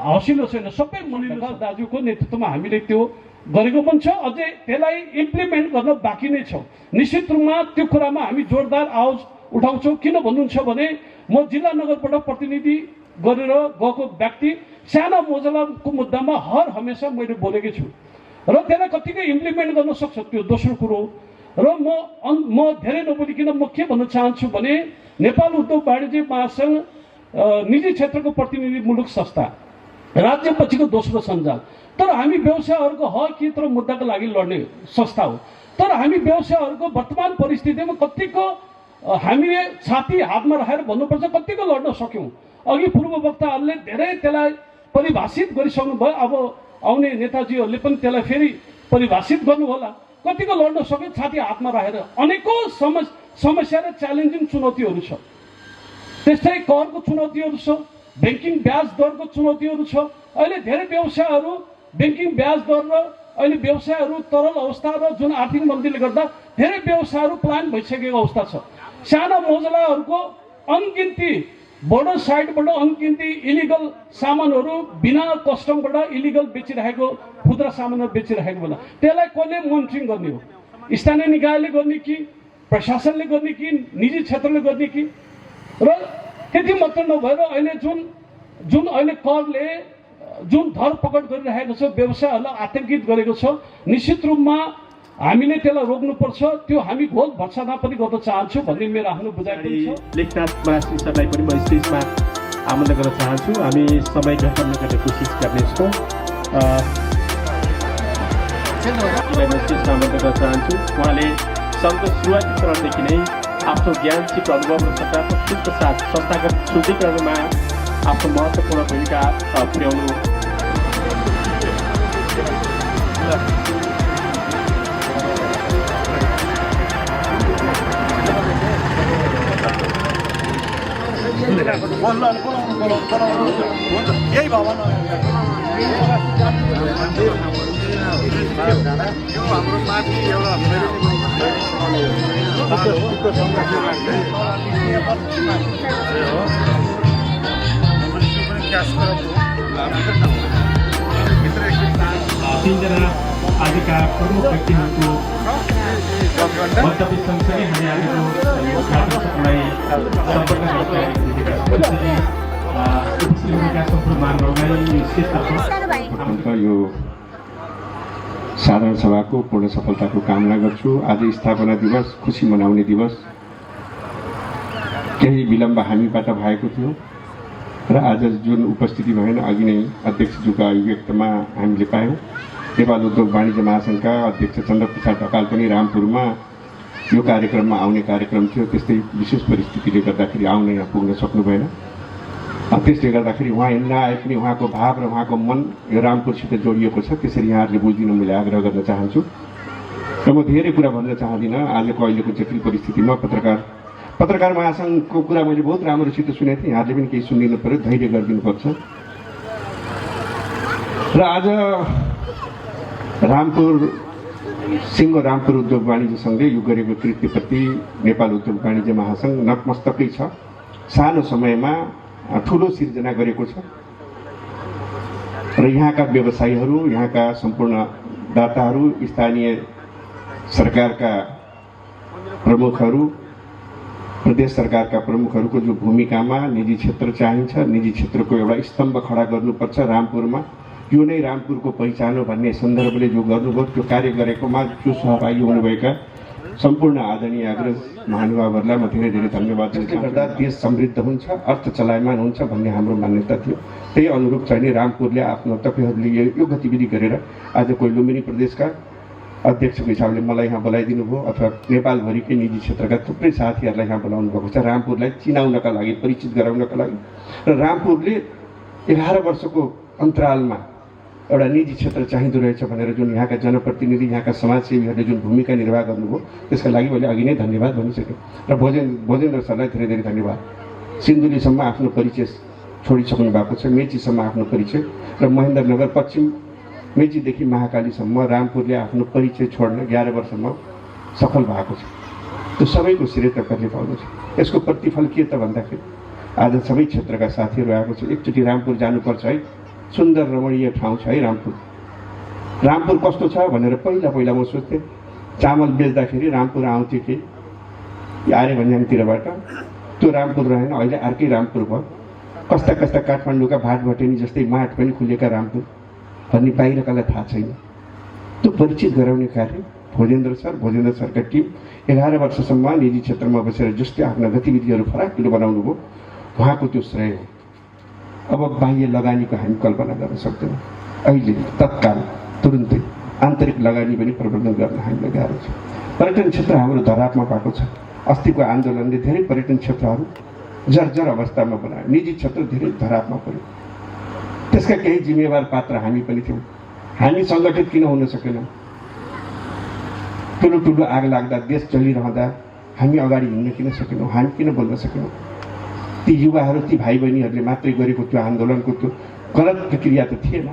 हसिलो छैन। सबै मनिका दाजुको नेतृत्वमा हामीले त्यो गरेको पनि छ, अझै त्यसलाई इम्प्लिमेन्ट गर्न बाँकी नै छ। निश्चित रूपमा त्यो कुरामा हामी जोरदार आवाज उठाउँछौँ। किन भन्नुहुन्छ भने म जिल्ला नगरबाट प्रतिनिधि गरेर गएको व्यक्ति, साना मोजलाको मुद्दामा हर हमेसा मैले बोलेकै छु र त्यसलाई कतिकै इम्प्लिमेन्ट गर्न सक्छ, त्यो दोस्रो कुरो। र म धेरै नबोलिकन म के भन्न चाहन्छु भने नेपाल उद्योग वाणिज्य महासङ्घ निजी क्षेत्रको प्रतिनिधिमूलक संस्था, राज्य पछिको दोस्रो सञ्जाल, तर हामी व्यवसायहरूको हक हित र मुद्दाको लागि लड्ने संस्था हो। तर हामी व्यवसायहरूको वर्तमान परिस्थितिमा कतिको हामीले छाती हातमा राखेर भन्नुपर्छ, कतिको लड्न सक्यौँ। अघि पूर्व वक्ताहरूले धेरै त्यसलाई परिभाषित गरिसक्नु भयो, अब आउने नेताजीहरूले पनि त्यसलाई फेरि परिभाषित गर्नु होला। कतिको लड्न सक्यो छाती हातमा राखेर। अनेकौँ समस्या र च्यालेन्जिङ चुनौतीहरू छ। त्यस्तै करको चुनौतीहरू छ, ब्याङ्किङ ब्याज दरको चुनौतीहरू छ। अहिले धेरै व्यवसायहरू ब्याङ्किङ ब्याज दर र अहिले व्यवसायहरू तरल अवस्था र जुन आर्थिक मन्दीले गर्दा धेरै व्यवसायहरू प्लान भइसकेको अवस्था छ। साना मोजलाहरूको अनगिन्ती बोर्डर साइडबाट अनगिन्ती इलिगल सामानहरू बिना कस्टमबाट इलिगल बेचिरहेको खुद्रा सामानहरू बेचिरहेको बेला त्यसलाई कसले मोनिटरिङ गर्ने हो? स्थानीय निकायले गर्ने कि प्रशासनले गर्ने कि निजी क्षेत्रले गर्ने कि? र त्यति मात्र नभएर अहिले जुन अहिले करले जुन धरपकड गरिरहेको छ, व्यवसायहरूलाई आतंकित गरेको छ, निश्चित रूपमा हामीले त्यसलाई रोक्नुपर्छ। त्यो हामी घोल भत्सामा पनि गर्न चाहन्छौँ भन्ने मेरो आफ्नो बुझाइ पनि छ। लेखनाथ मरासी सरलाई पनि म स्टेजमा आमन्त्रण गर्न चाहन्छु। हामी समय घटाउन गर्ने कोसिस गर्नेछौँ। स्टेजमा आमन्त्रण गर्न चाहन्छु। उहाँले सङ्घको सुरुवाती चरणदेखि नै आफ्नो ज्ञान, सिप, अनुभव र सकारात्मक साथ संस्थागत शुद्धिकरणमा आफ्नो महत्त्वपूर्ण भूमिका पुर्याउनु यही भवन हाम्रो माथि एउटा तीनजना आजका प्रमुख व्यक्तिहरूको वक्तव्य सँगसँगै हामी आजको कार्यक्रमलाई सम्पन्न यो साधारण सभाको पूर्ण सफलताको कामना गर्छु। आज स्थापना दिवस, खुसी मनाउने दिवस केही विलम्ब हामीबाट भएको थियो र आज जुन उपस्थिति भएन, अघि नै अध्यक्षज्यूको अभिव्यक्तमा हामीले पायौँ। नेपाल उद्योग वाणिज्य महासङ्घका अध्यक्ष चन्द्रप्रसाद ढकाल पनि रामपुरमा यो कार्यक्रममा आउने कार्यक्रम थियो, त्यस्तै विशेष परिस्थितिले गर्दाखेरि आउन यहाँ पुग्न सक्नु भएन। त्यसले गर्दाखेरि उहाँ नआए पनि उहाँको भाव र उहाँको मन यो रामपुरसित जोडिएको छ, त्यसरी यहाँहरूले बुझिदिनु मैले आग्रह गर्न चाहन्छु। र म धेरै कुरा भन्न चाहदिनँ। आजको अहिलेको जटिल परिस्थितिमा पत्रकार महासङ्घको कुरा मैले बहुत राम्रोसित सुनेको थिएँ। यहाँले पनि केही सुनिदिनु पऱ्यो, धैर्य गरिदिनुपर्छ। र आज सिङ्गो रामपुर उद्योग वाणिज्य सङ्घले यो गरेको कृत्यप्रति नेपाल उद्योग वाणिज्य महासङ्घ नतमस्तकै छ। सानो समयमा ठुलो सिर्जना गरेको छ र यहाँका व्यवसायीहरू, यहाँका सम्पूर्ण दाताहरू, स्थानीय सरकारका प्रमुखहरू, प्रदेश सरकारका प्रमुखहरूको जो भूमिकामा निजी क्षेत्र चाहिन्छ, निजी क्षेत्रको एउटा स्तम्भ खडा गर्नुपर्छ रामपुरमा, यो नै रामपुरको पहिचान हो भन्ने सन्दर्भले जो गर्नुभयो, त्यो कार्य गरेकोमा जो सहभागी हुनुभएका सम्पूर्ण आदरणीय अग्रज महानुभावहरूलाई म धेरै धेरै धन्यवाद दिन्छु। गर्दा देश समृद्ध हुन्छ, अर्थ चलायमान हुन्छ भन्ने हाम्रो मान्यता थियो। त्यही अनुरूप चाहिँ नि रामपुरले आफ्नो तपाईँहरूले यो गतिविधि गरेर आज कोही लुम्बिनी प्रदेशका अध्यक्षको हिसाबले मलाई यहाँ बोलाइदिनु भयो, अथवा नेपालभरिकै निजी क्षेत्रका थुप्रै साथीहरूलाई यहाँ बोलाउनु भएको छ रामपुरलाई चिनाउनका लागि, परिचित गराउनका लागि। र रामपुरले 11 वर्षको अन्तरालमा एउटा निजी क्षेत्र चाहिँदो रहेछ भनेर जुन यहाँका जनप्रतिनिधि, यहाँका समाजसेवीहरूले जुन भूमिका निर्वाह गर्नुभयो, त्यसका लागि मैले अघि नै धन्यवाद भनिसकेँ। र भोजेन्द्र सरलाई धेरै धेरै धन्यवाद। सिन्धुलीसम्म आफ्नो परिचय छोडिसक्नु भएको छ, मेचीसम्म आफ्नो परिचय, र महेन्द्रनगर पश्चिम मेचीदेखि महाकालीसम्म रामपुरले आफ्नो परिचय छोड्न 11 वर्षमा सफल भएको छ। त्यो सबैको श्रेय तपाईँले पाउनुहुन्छ। यसको प्रतिफल के त भन्दाखेरि आज सबै क्षेत्रका साथीहरू आएको छ। एकचोटि रामपुर जानुपर्छ है, सुन्दर रमणीय ठाउँ छ है रामपुर। रामपुर कस्तो छ भनेर पहिला म सोध्थेँ। चामल बेच्दाखेरि रामपुर आउँथ्यो कि आर्य भन्ज्याङतिरबाट, त्यो रामपुर रहेन, अहिले अर्कै रामपुर भयो। कस्ता कस्ता काठमाडौँका भाटभटेनी जस्तै माट पनि खुलेका रामपुर भन्ने बाहिरकालाई थाहा छैन। त्यो परिचित गराउने कार्य भोजेन्द्र सरका टिम 11 वर्षसम्म निजी क्षेत्रमा बसेर जस्तै आफ्ना गतिविधिहरू फराकिलो बनाउनु भयो, उहाँको त्यो श्रेय हो। अब बाह्य लगानीको हामी कल्पना गर्न सक्दैनौँ। अहिले तत्काल तुरुन्तै आन्तरिक लगानी पनि प्रबन्धन गर्न हामीलाई गाह्रो छ। पर्यटन क्षेत्र हाम्रो धरापमा पाएको छ। अस्तिको आन्दोलनले धेरै पर्यटन क्षेत्रहरू जर्जर अवस्थामा बनायो, निजी क्षेत्र धेरै धरापमा पर्यो। त्यसका केही जिम्मेवार पात्र हामी पनि थियौँ। हामी सङ्गठित किन हुन सकेनौँ? ठुलो आग लाग्दा, देश चलिरहँदा हामी अगाडि हिँड्न किन सकेनौँ? हामी किन बोल्न सकेनौँ? ती युवाहरू, ती भाइ बहिनीहरूले मात्रै गरेको त्यो आन्दोलनको त्यो गलत प्रक्रिया त थिएन।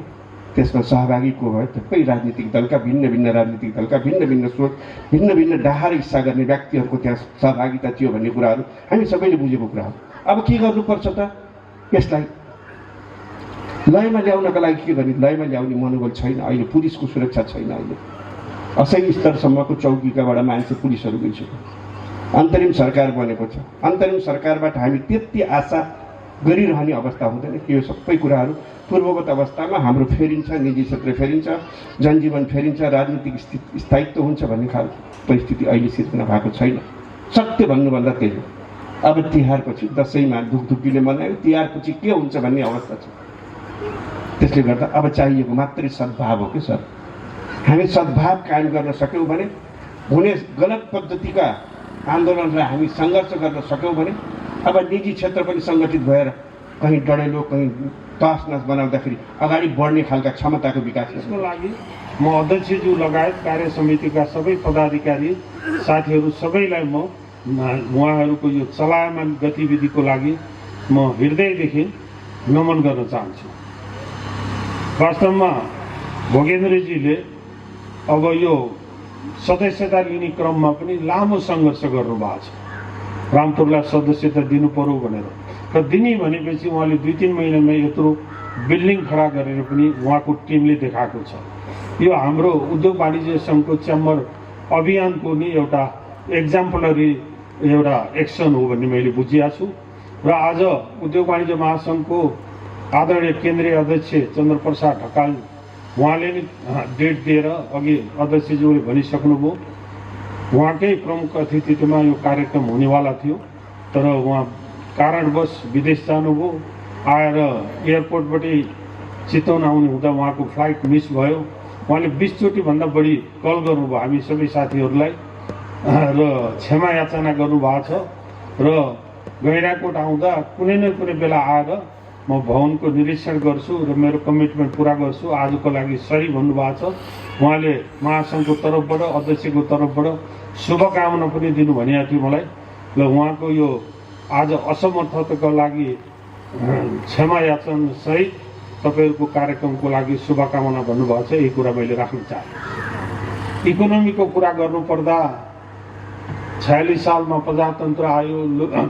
त्यसमा सहभागी को भयो? थुप्रै राजनीतिक दलका, भिन्न राजनीतिक दलका, भिन्न सोच, भिन्न डाहा र इच्छा गर्ने व्यक्तिहरूको त्यहाँ सहभागिता थियो भन्ने कुराहरू हामी सबैले बुझेको कुरा हो। अब के गर्नुपर्छ त? यसलाई लयमा ल्याउनका लागि के गर्ने? लयमा ल्याउने मनोबल छैन अहिले, पुलिसको सुरक्षा छैन अहिले। असै स्तरसम्मको चौकीकाबाट मान्छे पुलिसहरू गइसक्यो। अन्तरिम सरकार बनेको छ। अन्तरिम सरकारबाट हामी त्यति आशा गरिरहने अवस्था हुँदैन। यो सबै कुराहरू पूर्वगत अवस्थामा हाम्रो फेरिन्छ, निजी क्षेत्र फेरिन्छ, जनजीवन फेरिन्छ, राजनीतिक स्थायित्व हुन्छ भन्ने खालको परिस्थिति अहिले सिर्जना भएको छैन। सत्य भन्नुभन्दा त्यही हो। अब तिहारपछि दसैँमा ढुकढुकीले मनायो, तिहारपछि के हुन्छ भन्ने अवस्था छ। त्यसले गर्दा अब चाहिएको मात्रै सद्भाव हो कि सर। हामी सद्भाव कायम गर्न सक्यौँ भने, हुने गलत पद्धतिका आन्दोलनलाई हामी सङ्घर्ष गर्न सक्यौँ भने अब निजी क्षेत्र पनि सङ्गठित भएर कहीँ डढेलो कहीँ तहस नस बनाउँदाखेरि अगाडि बढ्ने खालका क्षमताको विकास यसको लागि म अध्यक्षज्यू लगायत कार्य समितिका सबै पदाधिकारी साथीहरू सबैलाई म उहाँहरूको यो चलायमान गतिविधिको लागि म हृदयदेखि नमन गर्न चाहन्छु। वास्तवमा भोगेन्द्रजीले अब यो सदस्यता लिने क्रममा पनि लामो सङ्घर्ष गर्नुभएको छ। रामपुरलाई सदस्यता दिनु पर्यो भनेर, र दिने भनेपछि उहाँले 2-3 महिनामा यत्रो बिल्डिङ खडा गरेर पनि उहाँको टिमले देखाएको छ। यो हाम्रो उद्योग वाणिज्य सङ्घको च्याम्बर अभियानको नि एउटा एक्जाम्पलरी एउटा एक्सन हो भन्ने मैले बुझिएको छु। र आज उद्योग वाणिज्य महासङ्घको आदरणीय केन्द्रीय अध्यक्ष चन्द्रप्रसाद ढकाल उहाँले नि डेट दिएर अघि अध्यक्षज्यूले भनिसक्नुभयो, उहाँकै प्रमुख अतिथिमा यो कार्यक्रम हुनेवाला थियो, तर उहाँ कारणवश विदेश जानुभयो। आएर एयरपोर्टबाटै चितवन आउनु हुँदा उहाँको फ्लाइट मिस भयो। उहाँले 20 चोटिभन्दा बढी कल गर्नुभयो हामी सबै साथीहरूलाई र क्षमा याचना गर्नुभएको छ। र गैँडाकोट आउँदा कुनै न कुनै बेला आएर म भवनको निरीक्षण गर्छु र मेरो कमिटमेन्ट पुरा गर्छु, आजको लागि सही भन्नुभएको छ। उहाँले महासङ्घको तर्फबाट अध्यक्षको तर्फबाट शुभकामना पनि दिनु भनेको थियो मलाई। र उहाँको यो आज असमर्थताको लागि क्षमा याचना सहित तपाईँहरूको कार्यक्रमको लागि शुभकामना भन्नुभएको छ। यही कुरा मैले राख्न चाहेँ। इकोनोमीको कुरा गर्नुपर्दा 46 सालमा प्रजातन्त्र आयो,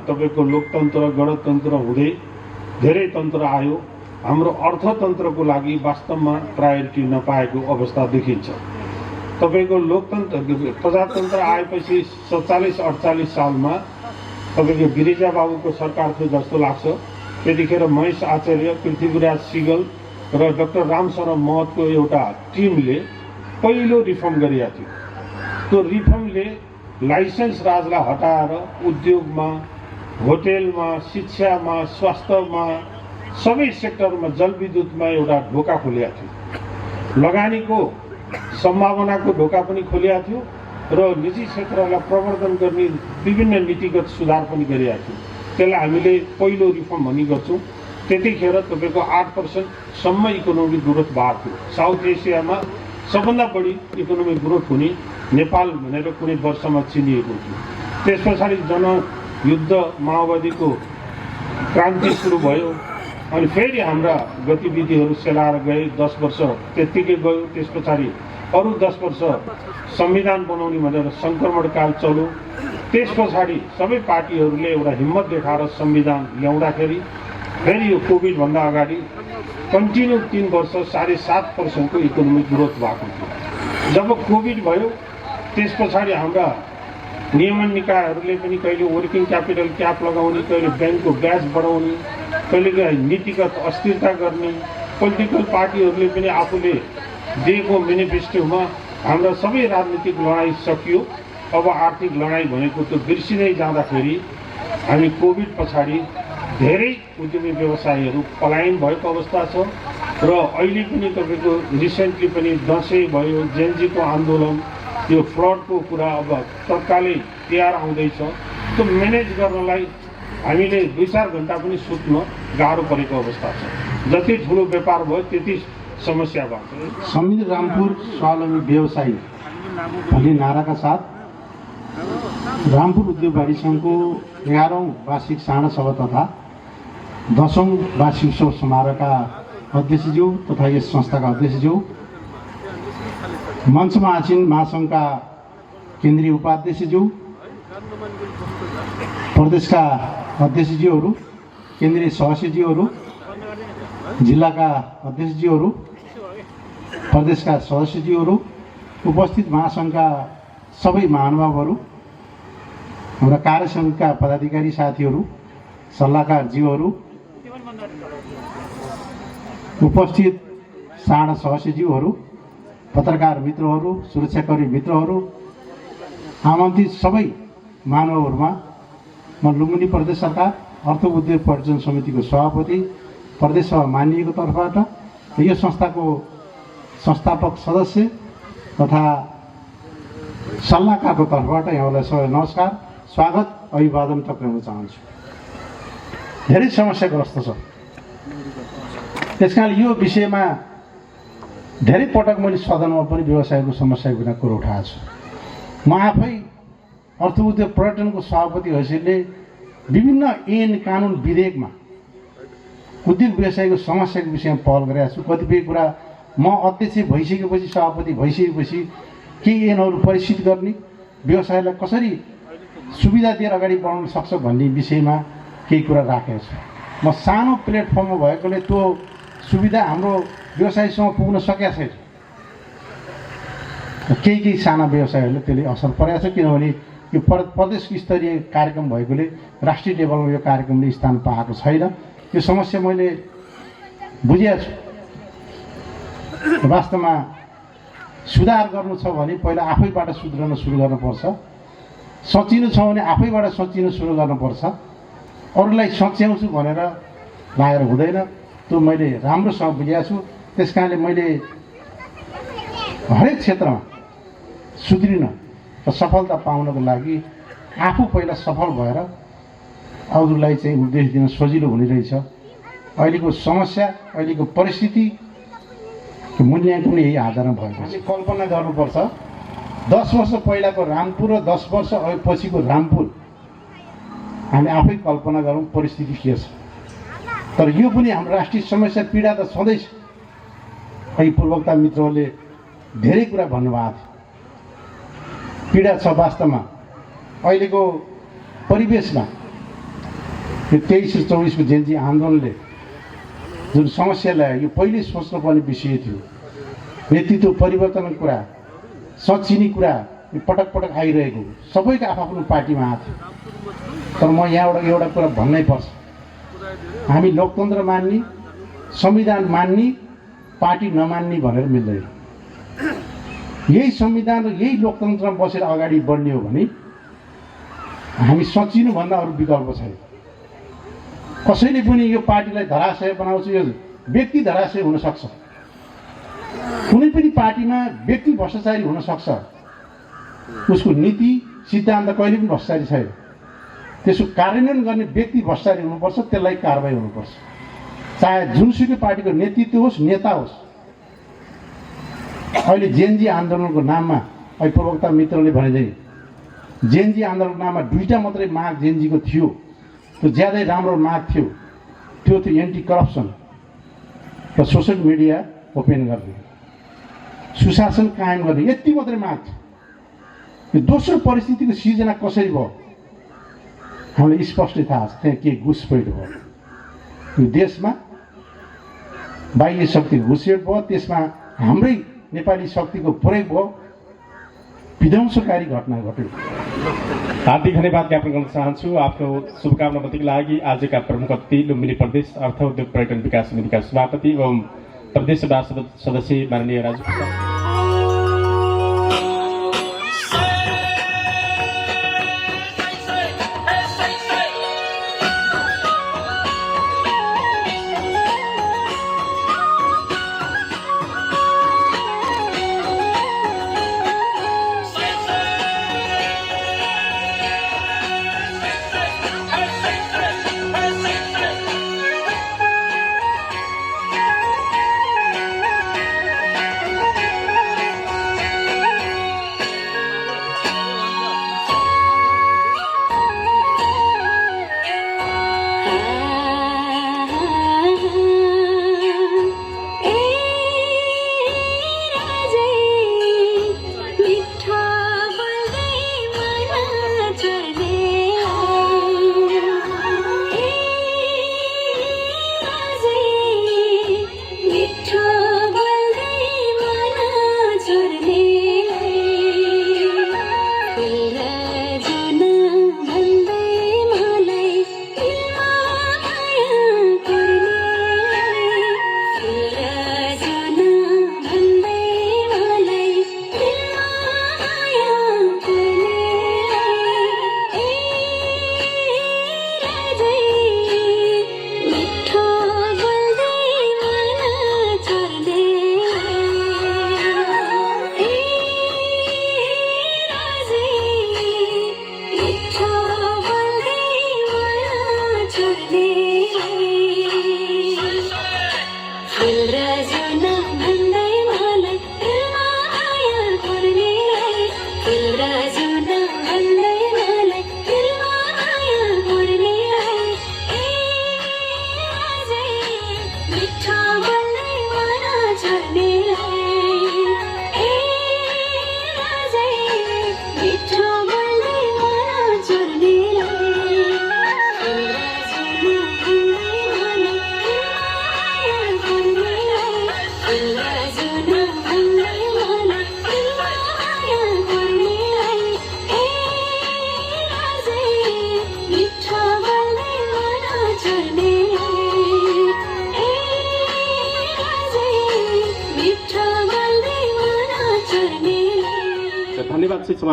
तपाईँको लोकतन्त्र गणतन्त्र हुँदै धेरै तन्त्र आयो। हाम्रो अर्थतन्त्रको लागि वास्तवमा प्रायोरिटी नपाएको अवस्था देखिन्छ। तपाईँको लोकतन्त्र प्रजातन्त्र आएपछि 47-48 सालमा तपाईँको गिरिजा बाबुको सरकार थियो जस्तो लाग्छ। त्यतिखेर महेश आचार्य, पृथ्वीराज सिगल र डाक्टर रामशरण महतको एउटा टिमले पहिलो रिफर्म गरिएको थियो। त्यो रिफर्मले लाइसेन्स राजलाई हटाएर उद्योगमा, होटेलमा, शिक्षामा, स्वास्थ्यमा, सबै सेक्टरमा, जलविद्युतमा एउटा ढोका खोलेको थियो। लगानीको सम्भावनाको ढोका पनि खोलेको थियो र निजी क्षेत्रलाई प्रवर्धन गर्ने विभिन्न नीतिगत सुधार पनि गरिएको थियो। त्यसलाई हामीले पहिलो रिफर्म भनी गर्छौँ। त्यतिखेर तपाईँको 8% सम्म इकोनोमिक ग्रोथ भएको थियो। साउथ एसियामा सबभन्दा बढी इकोनोमिक ग्रोथ हुने नेपाल भनेर कुनै वर्षमा चिनिएको थियो। त्यस पछाडि जनयुद्ध, माओवादीको क्रान्ति सुरु भयो अनि फेरि हाम्रा गतिविधिहरू सेलाएर गए। 10 वर्ष त्यत्तिकै गयो। त्यस पछाडि अरू 10 वर्ष संविधान बनाउने भनेर सङ्क्रमणकाल चल्यो। त्यस पछाडि सबै पार्टीहरूले एउटा हिम्मत देखाएर संविधान ल्याउँदाखेरि फेरि यो कोभिडभन्दा अगाडि कन्टिन्यू 3 वर्ष 7.5% इकोनोमिक ग्रोथ भएको थियो। जब कोभिड भयो त्यस पछाडि हाम्रा नियमन निकायहरूले पनि कहिले वर्किङ क्यापिटल क्याप लगाउने, कहिले ब्याङ्कको ब्याज बढाउने, कहिले नीतिगत अस्थिरता गर्ने, पोलिटिकल पार्टीहरूले पनि आफूले दिएको मेनिफेस्टोमा हाम्रा सबै राजनीतिक लडाइँ सकियो। अब आर्थिक लडाइँ भनेको त्यो बिर्सिँदै जाँदाखेरि हामी कोभिड पछाडि धेरै उद्यमी व्यवसायीहरू पलायन भएको अवस्था छ। र अहिले पनि तपाईँको रिसेन्टली पनि दसैँ भयो, जेनजीको आन्दोलन, यो फ्लडको कुरा, अब तत्कालै तिहार आउँदैछ। त्यो म्यानेज गर्नलाई हामीले 2-4 घन्टा पनि सुत्न गाह्रो परेको अवस्था छ। जति ठुलो व्यापार भयो त्यति समस्या भएको छ। समृद्ध रामपुर स्वावलम्बी व्यवसायी भन्ने नाराका साथ रामपुर उद्योग वाणिज्य सङ्घको 11औं वार्षिक साँडा सभा तथा 10औं वार्षिक उत्सव समारोहका अध्यक्षज्यू तथा यस संस्थाका अध्यक्षज्यू, मञ्चमा आसीन महासङ्घका केन्द्रीय उपाध्यक्षज्यू, प्रदेशका अध्यक्षज्यूहरू, केन्द्रीय सदस्यज्यूहरू, जिल्लाका अध्यक्षज्यूहरू, प्रदेशका सदस्यज्यूहरू, उपस्थित महासङ्घका सबै महानुभावहरू, हाम्रा कार्यसङ्घका पदाधिकारी साथीहरू, सल्लाहकारज्यूहरू, उपस्थित साना सदस्यज्यूहरू, पत्रकार मित्रहरू, सुरक्षाकर्मी मित्रहरू, आमन्त्रित सबै महानुभावहरूमा म लुम्बिनी प्रदेश सरकार अर्थ उद्योग पर्यटन समितिको सभापति, प्रदेश सभा मानिएको तर्फबाट यो संस्थाको संस्थापक सदस्य तथा सल्लाहकारको तर्फबाट यहाँलाई सबै नमस्कार, स्वागत, अभिवादन टक्राउन चाहन्छु। धेरै समस्याग्रस्त छ, त्यसकारण यो विषयमा धेरै पटक मैले सदनमा पनि व्यवसायको समस्याको बिना कुरो उठाएको छु। म आफै अर्थ उद्योग पर्यटनको सभापति हैसियतले विभिन्न ऐन कानुन विधेयकमा उद्योग व्यवसायको समस्याको विषयमा पहल गरेको छु। कतिपय कुरा म अध्यक्ष भइसकेपछि, सभापति भइसकेपछि केही ऐनहरू परिष्कृत गर्ने, व्यवसायलाई कसरी सुविधा दिएर अगाडि बढाउन सक्छ भन्ने विषयमा केही कुरा राखेको छु। म सानो प्लेटफर्ममा भएकोले त्यो सुविधा हाम्रो व्यवसायसँग पुग्न सकेका छैन। केही साना व्यवसायहरूले त्यसले असर परेको छ, किनभने यो प्रदेश स्तरीय कार्यक्रम भएकोले राष्ट्रिय लेभलमा यो कार्यक्रमले स्थान पाएको छैन। यो समस्या मैले बुझेको छु। वास्तवमा सुधार गर्नु छ भने पहिला आफैबाट सुध्रन सुरु गर्नुपर्छ, सचिनु छ भने आफैबाट सचिनु सुरु गर्नुपर्छ। अरूलाई सच्याउँछु भनेर लागेर हुँदैन। त्यो मैले राम्रोसँग बुझेको छु। त्यस कारणले मैले हरेक क्षेत्रमा सुध्रिन र सफलता पाउनको लागि आफू पहिला सफल भएर अरूलाई चाहिँ उपदेश दिन सजिलो हुने रहेछ। अहिलेको समस्या, अहिलेको परिस्थिति मूल्याङ्कन यही आधारमा भएको छ। कल्पना गर्नुपर्छ 10 वर्ष पहिलाको रामपुर र 10 वर्ष पछिको रामपुर हामी आफै कल्पना गरौँ परिस्थिति के छ। तर यो पनि हाम्रो राष्ट्रिय समस्या, पीडा त छँदैछ। अघि पूर्वोक्ता मित्रहरूले धेरै कुरा भन्नुभएको थियो। पीडा छ वास्तवमा। अहिलेको परिवेशमा यो 23 र 24को जेनजी आन्दोलनले जुन समस्या ल्यायो, यो पहिले सोच्नुपर्ने विषय थियो। नेतृत्व परिवर्तनको कुरा, सचिने कुरा पटक पटक आइरहेको, सबैको आफ्नो पार्टीमा आएको थियो। तर म यहाँबाट एउटा कुरा भन्नै पर्छ, हामी लोकतन्त्र मान्ने, संविधान मान्ने, पार्टी नमान्ने भनेर मिल्दैन। यही संविधान र यही लोकतन्त्रमा बसेर अगाडि बढ्ने हो भने हामी सचिनुभन्दा अरू विकल्प छैन। कसैले पनि यो पार्टीलाई धराशय बनाउँछ, यो व्यक्ति धराशय हुनसक्छ। कुनै पनि पार्टीमा व्यक्ति भ्रष्टाचारी हुनसक्छ, उसको नीति सिद्धान्त कहिले पनि भ्रष्टाचारी छैन। त्यसको कार्यान्वयन गर्ने व्यक्ति भ्रष्टाचारी हुनुपर्छ, त्यसलाई कारबाही हुनुपर्छ। चाहे जुनसुकै पार्टीको नेतृत्व होस्, नेता होस्। अहिले जेनजी आन्दोलनको नाममा अहिले प्रवक्ता मित्रले भने चाहिँ जेनजी आन्दोलनको नाममा दुईटा मात्रै माग जेनजीको थियो, त्यो ज्यादै राम्रो माग थियो। त्यो थियो एन्टी करप्सन र सोसल मिडिया ओपन गर्ने, सुशासन कायम गर्ने, यति मात्रै माग थियो। यो दोस्रो परिस्थितिको सिर्जना कसरी भयो हामीलाई स्पष्टै थाहा छ। त्यहाँ के घुसपैठ भयो, यो देशमा बाह्य शक्ति घुसपैठ भयो, त्यसमा हाम्रै नेपाली शक्तिको प्रयोग भयो, विध्वंसकारी घटना घट्यो। हार्दिक धन्यवाद ज्ञापन गर्न चाहन्छु आफ्नो शुभकामना प्रतिको लागि। आजका प्रमुख अतिथि लुम्बिनी प्रदेश अर्थ उद्योग पर्यटन विकास समितिका सभापति एवं प्रदेश सभा सदस्य माननीय राजु प्रसाद।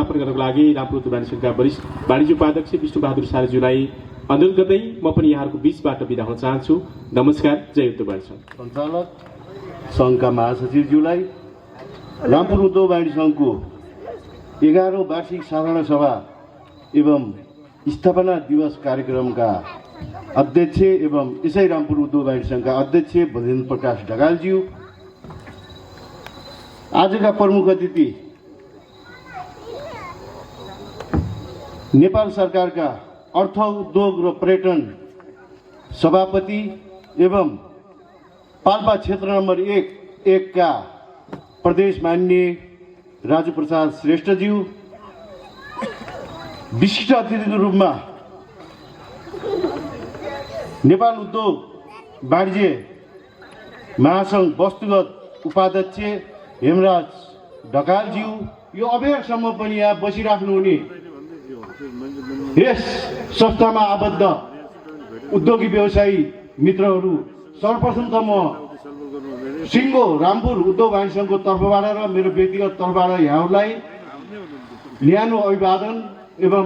समापन गर्नको लागि रामपुर उद्योग वाणिज्य सङ्घका वरिष्ठ वाणिज्य उपाध्यक्ष विष्णुबहादुर सारेज्यूलाई अनुरोध गर्दै म पनि यहाँहरूको बीचबाट बिदा हुन चाहन्छु। नमस्कार। जय उद्योग वाणिज्य सङ्घ। सञ्चालक सङ्घका महासचिवज्यूलाई रामपुर उद्योग वाणिज्य सङ्घको 11औं वार्षिक साधारण सभा एवं स्थापना दिवस कार्यक्रमका अध्यक्ष एवं यसै रामपुर उद्योग वाणिज्य सङ्घका अध्यक्ष बजेन्द्र प्रकाश ढकालज्यू, आजका प्रमुख अतिथि नेपाल सरकारका अर्थ उद्योग र पर्यटन सभापति एवं पाल्पा क्षेत्र नम्बर 1 का प्रदेश माननीय राजु प्रसाद श्रेष्ठज्यू, विशिष्ट अतिथिको रूपमा नेपाल उद्योग वाणिज्य महासङ्घ वस्तुगत उपाध्यक्ष हेमराज ढकालज्यू, यो अबेरसम्म पनि यहाँ बसिराख्नुहुने यस संस्थामा आबद्ध उद्योगी व्यवसायी मित्रहरू, सर्वप्रथम त म सिङ्गो रामपुर उद्योग वाणिज्य सङ्घको तर्फबाट र मेरो व्यक्तिगत तर्फबाट यहाँहरूलाई न्यानो अभिवादन एवं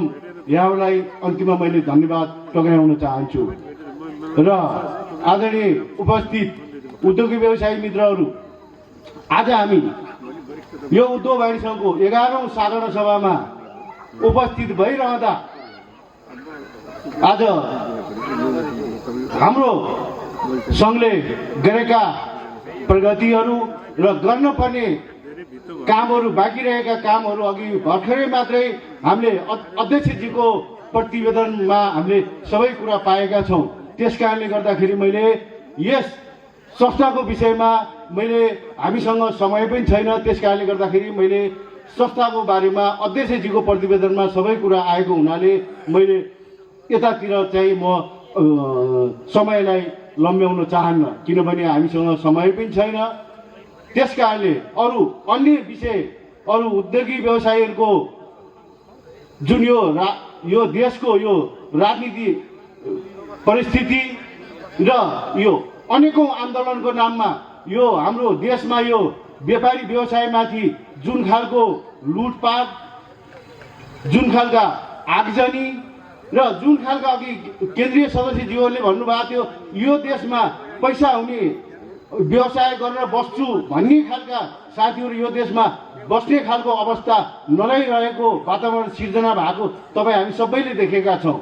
यहाँहरूलाई अन्तिममा मैले धन्यवाद टक्राउन चाहन्छु। र आदरणीय उपस्थित उद्योगी व्यवसायी मित्रहरू, आज हामी यो उद्योग वाणिज्य सङ्घको 11औं साधारण सभामा उपस्थित भइरहँदा आज हाम्रो सङ्घले गरेका प्रगतिहरू र गर्नुपर्ने कामहरू, बाँकी रहेका कामहरू अघि भर्खरै मात्रै हामीले अध्यक्षजीको प्रतिवेदनमा हामीले सबै कुरा पाएका छौँ। त्यस कारणले गर्दाखेरि मैले यस संस्थाको विषयमा हामीसँग समय पनि छैन, त्यस कारणले गर्दाखेरि मैले संस्थाको बारेमा अध्यक्षजीको प्रतिवेदनमा सबै कुरा आएको हुनाले मैले यतातिर चाहिँ म समयलाई लम्ब्याउन चाहन्न, किनभने हामीसँग समय पनि छैन। त्यस कारणले अरू अन्य विषय, अरू उद्योगी व्यवसायीहरूको जुन यो देशको यो राजनीति परिस्थिति र यो अनेकौं आन्दोलनको नाममा यो हाम्रो देशमा यो व्यापारी व्यवसायमाथि जुन खालको लुटपाट, जुन खालका आगजनी र जुन खालका अघि केन्द्रीय सदस्यज्यूहरूले भन्नुभएको थियो यो देशमा पैसा हुने व्यवसाय गरेर बस्छु भन्ने खालका साथीहरू यो देशमा बस्ने खालको अवस्था नरहिरहेको वातावरण सिर्जना भएको तपाईँ हामी सबैले देखेका छौँ।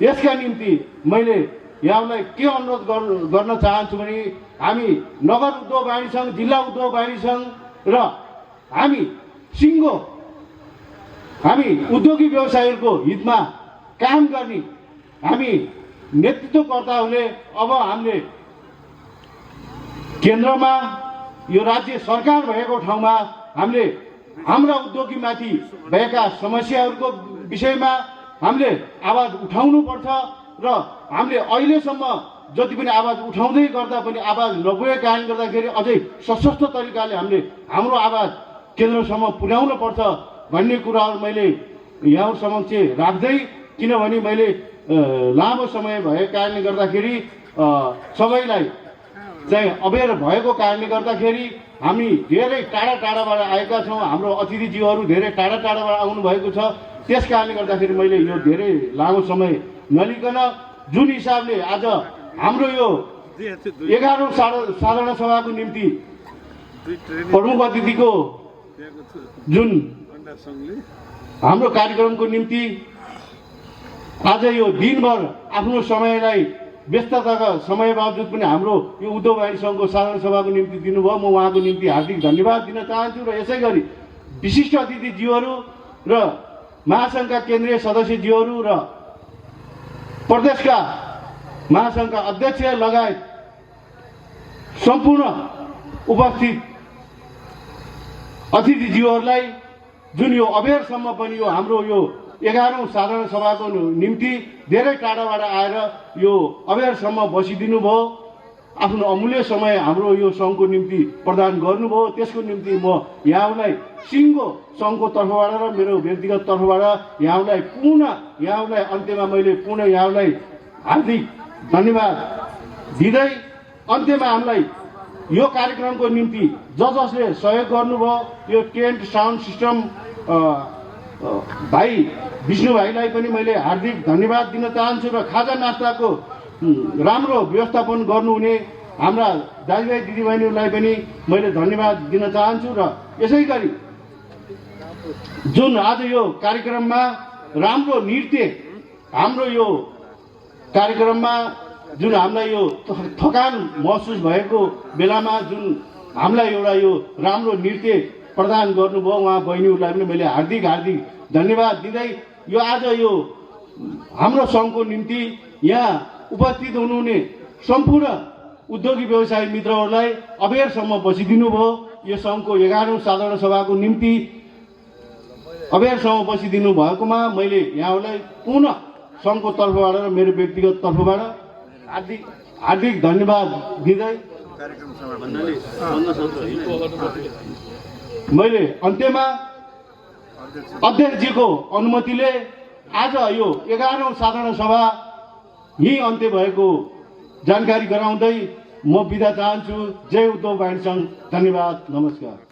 यसका निम्ति मैले यहाँलाई के अनुरोध गर्न चाहन्छु भने हामी नगर उद्योग वाणिज्य सङ्घ, जिल्ला उद्योग वाणिज्य सङ्घ र हामी सिङ्गो हामी उद्योगी व्यवसायीहरूको हितमा काम गर्ने हामी नेतृत्वकर्ताहरूले अब हामीले केन्द्रमा यो राज्य सरकार भएको ठाउँमा हामीले हाम्रा उद्योगीमाथि भएका समस्याहरूको विषयमा हामीले आवाज उठाउनुपर्छ र हामीले अहिलेसम्म जति पनि आवाज उठाउँदै गर्दा पनि आवाज नपुगेको कारणले गर्दाखेरि अझै सशक्त तरिकाले हामीले हाम्रो आवाज केन्द्रसम्म पुर्याउनु पर्छ भन्ने कुराहरू मैले यहाँ समक्ष राख्दै, किनभने मैले लामो समय भएको कारणले गर्दाखेरि सबैलाई चाहिँ अबेर भएको कारणले गर्दाखेरि हामी धेरै टाढा टाढाबाट आएका छौँ। हाम्रो अतिथिज्यूहरू धेरै टाढा टाढाबाट आउनुभएको छ। त्यस कारणले गर्दाखेरि मैले यो धेरै लामो समय नलिकन जुन हिसाबले आज हाम्रो यो 11औं साधारण सभाको निम्ति प्रमुख अतिथिको जुन हाम्रो कार्यक्रमको निम्ति आज यो दिनभर आफ्नो समयलाई व्यस्तताका समय बावजुद पनि हाम्रो यो उद्योग वाणिज्य सङ्घको साधारण सभाको निम्ति दिनुभयो, म उहाँको निम्ति हार्दिक धन्यवाद दिन चाहन्छु। र यसै गरी विशिष्ट अतिथिज्यूहरू र महासङ्घका केन्द्रीय सदस्यज्यूहरू र प्रदेशका महासङ्घका अध्यक्ष लगायत सम्पूर्ण उपस्थित अतिथिज्यूहरूलाई जुन यो अबेरसम्म पनि यो हाम्रो यो 11औं साधारण सभाको निम्ति धेरै टाढाबाट आएर यो अबेरसम्म बसिदिनु भयो, आफ्नो अमूल्य समय हाम्रो यो सङ्घको निम्ति प्रदान गर्नुभयो। त्यसको निम्ति म यहाँलाई सिङ्गो सङ्घको तर्फबाट र मेरो व्यक्तिगत तर्फबाट यहाँलाई अन्त्यमा मैले पुनः यहाँलाई हार्दिक धन्यवाद दिँदै अन्त्यमा हामीलाई यो कार्यक्रमको निम्ति जसले सहयोग गर्नुभयो, यो टेन्ट साउन्ड सिस्टम भाइ विष्णु भाइलाई पनि मैले हार्दिक धन्यवाद दिन चाहन्छु र खाजा नास्ताको राम्रो व्यवस्थापन गर्नुहुने हाम्रा दाजुभाइ दिदीबहिनीहरूलाई पनि मैले धन्यवाद दिन चाहन्छु र यसै गरी जुन आज यो कार्यक्रममा राम्रो नृत्य हाम्रो यो कार्यक्रममा जुन हामीलाई यो थकान महसुस भएको बेलामा जुन हामीलाई एउटा यो राम्रो नृत्य प्रदान गर्नुभयो उहाँ बहिनीहरूलाई पनि मैले हार्दिक धन्यवाद दिँदै यो आज यो हाम्रो सङ्घको निम्ति यहाँ उपस्थित हुनुहुने सम्पूर्ण उद्योगी व्यवसायी मित्रहरूलाई अबेरसम्म बसिदिनु भयो यो सङ्घको 11औं साधारण सभाको निम्ति अबेरसम्म बसिदिनु भएकोमा मैले यहाँहरूलाई पुनः सङ्घको तर्फबाट र मेरो व्यक्तिगत तर्फबाट हार्दिक धन्यवाद दिँदै मैले अन्त्यमा अध्यक्षजीको अनुमतिले आज यो 11औं साधारण सभा यही अन्त्य भएको जानकारी गराउँदै म बिदा चाहन्छु। जय उद्धव वाणिज्य सङ्घ। धन्यवाद, नमस्कार।